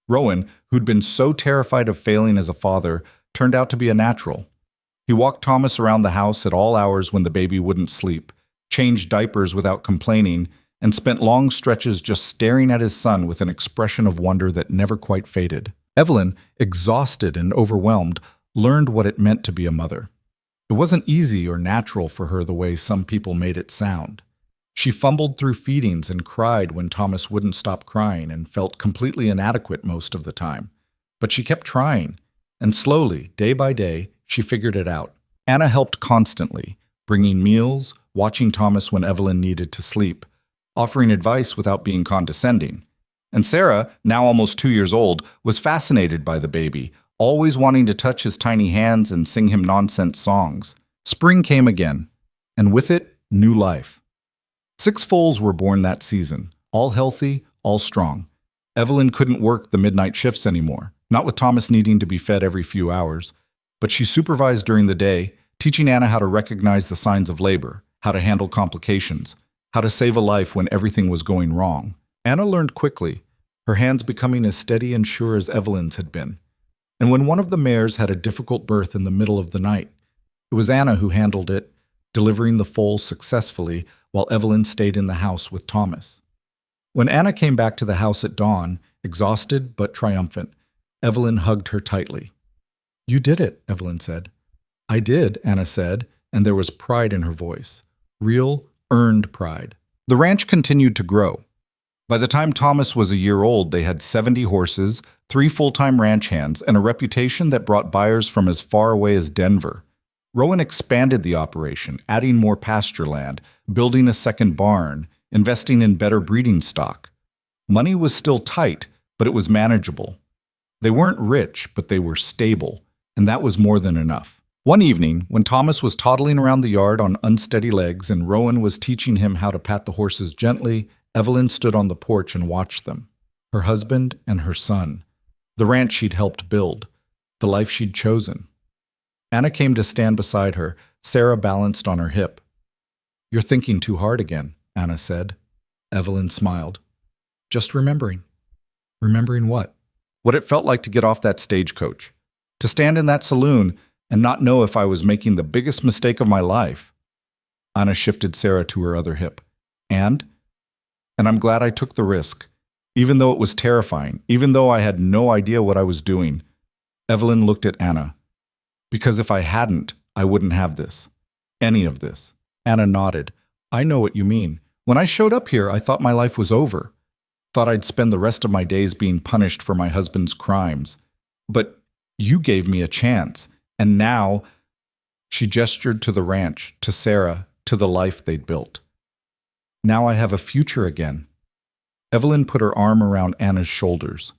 Rowan, who'd been so terrified of failing as a father, turned out to be a natural. He walked Thomas around the house at all hours when the baby wouldn't sleep, changed diapers without complaining, and spent long stretches just staring at his son with an expression of wonder that never quite faded. Evelyn, exhausted and overwhelmed, learned what it meant to be a mother. It wasn't easy or natural for her the way some people made it sound. She fumbled through feedings and cried when Thomas wouldn't stop crying and felt completely inadequate most of the time. But she kept trying, and slowly, day by day, she figured it out. Anna helped constantly, bringing meals, watching Thomas when Evelyn needed to sleep, offering advice without being condescending. And Sarah, now almost 2 years old, was fascinated by the baby, always wanting to touch his tiny hands and sing him nonsense songs. Spring came again, and with it, new life. 6 foals were born that season, all healthy, all strong. Evelyn couldn't work the midnight shifts anymore, not with Thomas needing to be fed every few hours, but she supervised during the day, teaching Anna how to recognize the signs of labor, how to handle complications, how to save a life when everything was going wrong. Anna learned quickly, her hands becoming as steady and sure as Evelyn's had been. And when one of the mares had a difficult birth in the middle of the night, it was Anna who handled it, delivering the foal successfully while Evelyn stayed in the house with Thomas. When Anna came back to the house at dawn, exhausted but triumphant, Evelyn hugged her tightly. "You did it," Evelyn said. "I did," Anna said, and there was pride in her voice. Real, earned pride. The ranch continued to grow. By the time Thomas was a year old, they had 70 horses, 3 full-time ranch hands, and a reputation that brought buyers from as far away as Denver. Rowan expanded the operation, adding more pasture land, building a second barn, investing in better breeding stock. Money was still tight, but it was manageable. They weren't rich, but they were stable, and that was more than enough. One evening, when Thomas was toddling around the yard on unsteady legs and Rowan was teaching him how to pat the horses gently, Evelyn stood on the porch and watched them. Her husband and her son. The ranch she'd helped build. The life she'd chosen. Anna came to stand beside her, Sarah balanced on her hip. "You're thinking too hard again," Anna said. Evelyn smiled. "Just remembering." "Remembering what?" "What it felt like to get off that stagecoach. To stand in that saloon and not know if I was making the biggest mistake of my life." Anna shifted Sarah to her other hip. And I'm glad I took the risk, even though it was terrifying, even though I had no idea what I was doing." Evelyn looked at Anna. "Because if I hadn't, I wouldn't have this. Any of this." Anna nodded. "I know what you mean. When I showed up here, I thought my life was over. Thought I'd spend the rest of my days being punished for my husband's crimes. But you gave me a chance, and now—" She gestured to the ranch, to Sarah, to the life they'd built. "Now I have a future again." Evelyn put her arm around Anna's shoulders.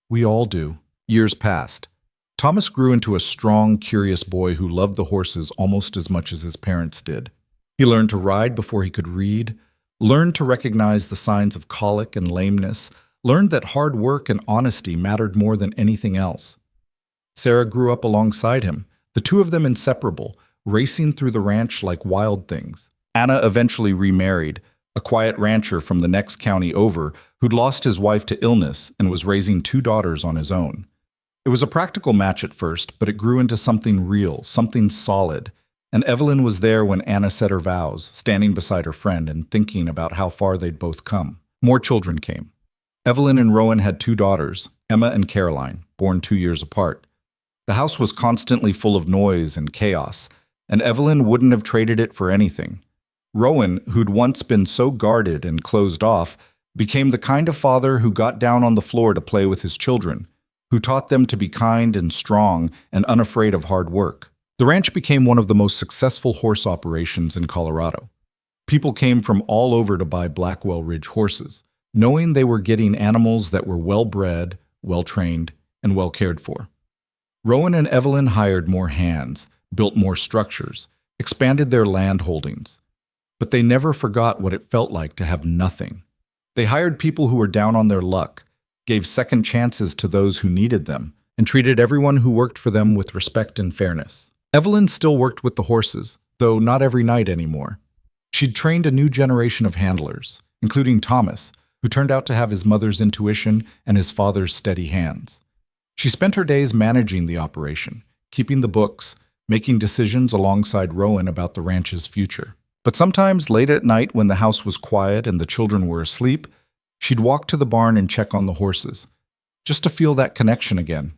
"We all do." Years passed. Thomas grew into a strong, curious boy who loved the horses almost as much as his parents did. He learned to ride before he could read, learned to recognize the signs of colic and lameness, learned that hard work and honesty mattered more than anything else. Sarah grew up alongside him, the two of them inseparable, racing through the ranch like wild things. Anna eventually remarried, a quiet rancher from the next county over who'd lost his wife to illness and was raising 2 daughters on his own. It was a practical match at first, but it grew into something real, something solid. And Evelyn was there when Anna said her vows, standing beside her friend and thinking about how far they'd both come. More children came. Evelyn and Rowan had 2 daughters, Emma and Caroline, born 2 years apart. The house was constantly full of noise and chaos, and Evelyn wouldn't have traded it for anything. Rowan, who'd once been so guarded and closed off, became the kind of father who got down on the floor to play with his children, who taught them to be kind and strong and unafraid of hard work. The ranch became one of the most successful horse operations in Colorado. People came from all over to buy Blackwell Ridge horses, knowing they were getting animals that were well-bred, well-trained, and well cared for. Rowan and Evelyn hired more hands, built more structures, expanded their land holdings. But they never forgot what it felt like to have nothing. They hired people who were down on their luck, gave second chances to those who needed them, and treated everyone who worked for them with respect and fairness. Evelyn still worked with the horses, though not every night anymore. She'd trained a new generation of handlers, including Thomas, who turned out to have his mother's intuition and his father's steady hands. She spent her days managing the operation, keeping the books, making decisions alongside Rowan about the ranch's future. But sometimes, late at night when the house was quiet and the children were asleep, she'd walk to the barn and check on the horses, just to feel that connection again,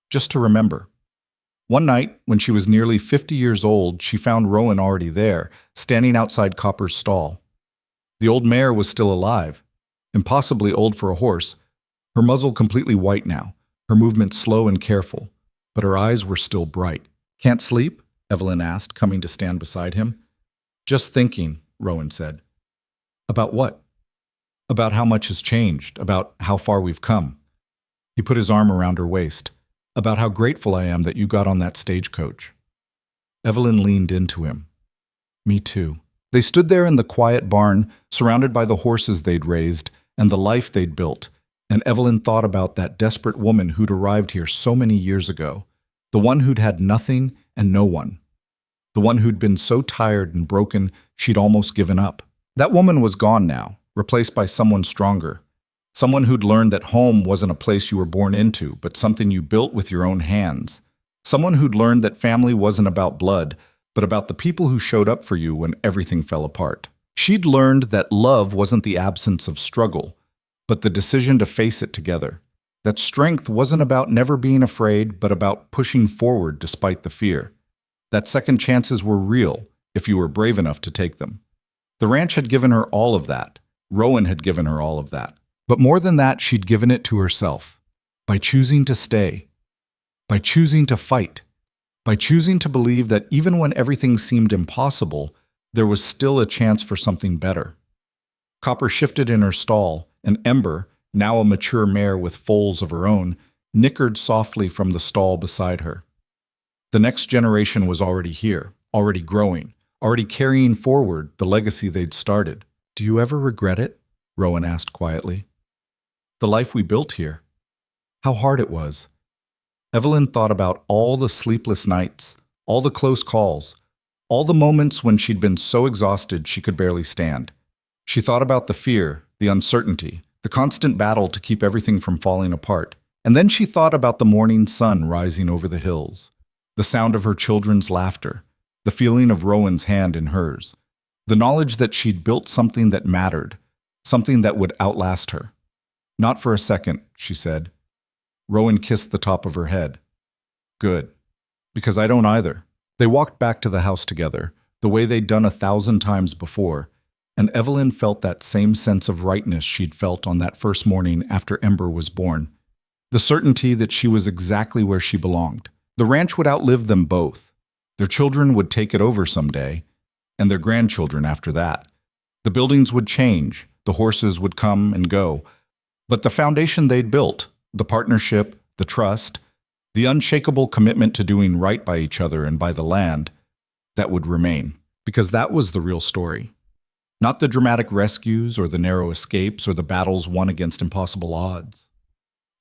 just to remember. One night, when she was nearly 50 years old, she found Rowan already there, standing outside Copper's stall. The old mare was still alive, impossibly old for a horse, her muzzle completely white now, her movements slow and careful, but her eyes were still bright. "Can't sleep?" Evelyn asked, coming to stand beside him. "Just thinking," Rowan said. "About what?" "About how much has changed, about how far we've come." He put his arm around her waist. "About how grateful I am that you got on that stagecoach." Evelyn leaned into him. "Me too." They stood there in the quiet barn, surrounded by the horses they'd raised and the life they'd built, and Evelyn thought about that desperate woman who'd arrived here so many years ago, the one who'd had nothing and no one, the one who'd been so tired and broken she'd almost given up. That woman was gone now, replaced by someone stronger, someone who'd learned that home wasn't a place you were born into, but something you built with your own hands, someone who'd learned that family wasn't about blood, but about the people who showed up for you when everything fell apart. She'd learned that love wasn't the absence of struggle, but the decision to face it together. That strength wasn't about never being afraid, but about pushing forward despite the fear. That second chances were real if you were brave enough to take them. The ranch had given her all of that. Rowan had given her all of that. But more than that, she'd given it to herself. By choosing to stay. By choosing to fight. By choosing to believe that even when everything seemed impossible, there was still a chance for something better. Copper shifted in her stall, and Ember, now a mature mare with foals of her own, nickered softly from the stall beside her. The next generation was already here, already growing, already carrying forward the legacy they'd started. "Do you ever regret it?" Rowan asked quietly. "The life we built here. How hard it was." Evelyn thought about all the sleepless nights, all the close calls, all the moments when she'd been so exhausted she could barely stand. She thought about the fear, the uncertainty, the constant battle to keep everything from falling apart. And then she thought about the morning sun rising over the hills, the sound of her children's laughter, the feeling of Rowan's hand in hers, the knowledge that she'd built something that mattered, something that would outlast her. "Not for a second," she said. Rowan kissed the top of her head. "Good. Because I don't either." They walked back to the house together, the way they'd done 1,000 times before, and Evelyn felt that same sense of rightness she'd felt on that first morning after Ember was born. The certainty that she was exactly where she belonged. The ranch would outlive them both. Their children would take it over someday, and their grandchildren after that. The buildings would change, the horses would come and go, but the foundation they'd built, the partnership, the trust, the unshakable commitment to doing right by each other and by the land, that would remain. Because that was the real story. Not the dramatic rescues or the narrow escapes or the battles won against impossible odds.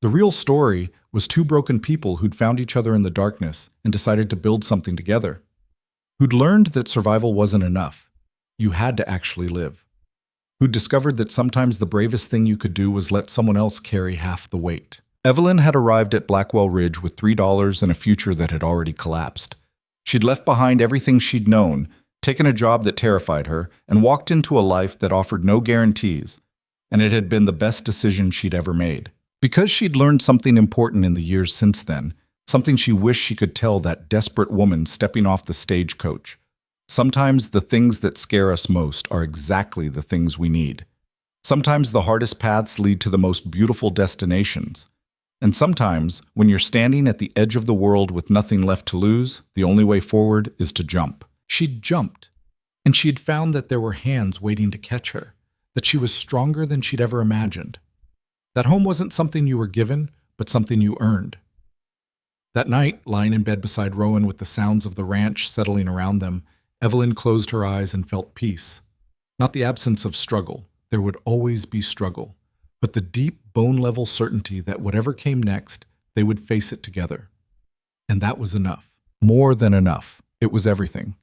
The real story was two broken people who'd found each other in the darkness and decided to build something together. Who'd learned that survival wasn't enough. You had to actually live. Who'd discovered that sometimes the bravest thing you could do was let someone else carry half the weight. Evelyn had arrived at Blackwell Ridge with $3 and a future that had already collapsed. She'd left behind everything she'd known, taken a job that terrified her, and walked into a life that offered no guarantees, and it had been the best decision she'd ever made. Because she'd learned something important in the years since then, something she wished she could tell that desperate woman stepping off the stagecoach. Sometimes the things that scare us most are exactly the things we need. Sometimes the hardest paths lead to the most beautiful destinations. And sometimes, when you're standing at the edge of the world with nothing left to lose, the only way forward is to jump. She'd jumped, and she had found that there were hands waiting to catch her, that she was stronger than she'd ever imagined. That home wasn't something you were given, but something you earned. That night, lying in bed beside Rowan with the sounds of the ranch settling around them, Evelyn closed her eyes and felt peace. Not the absence of struggle. There would always be struggle. But the deep, bone-level certainty that whatever came next, they would face it together. And that was enough. More than enough. It was everything.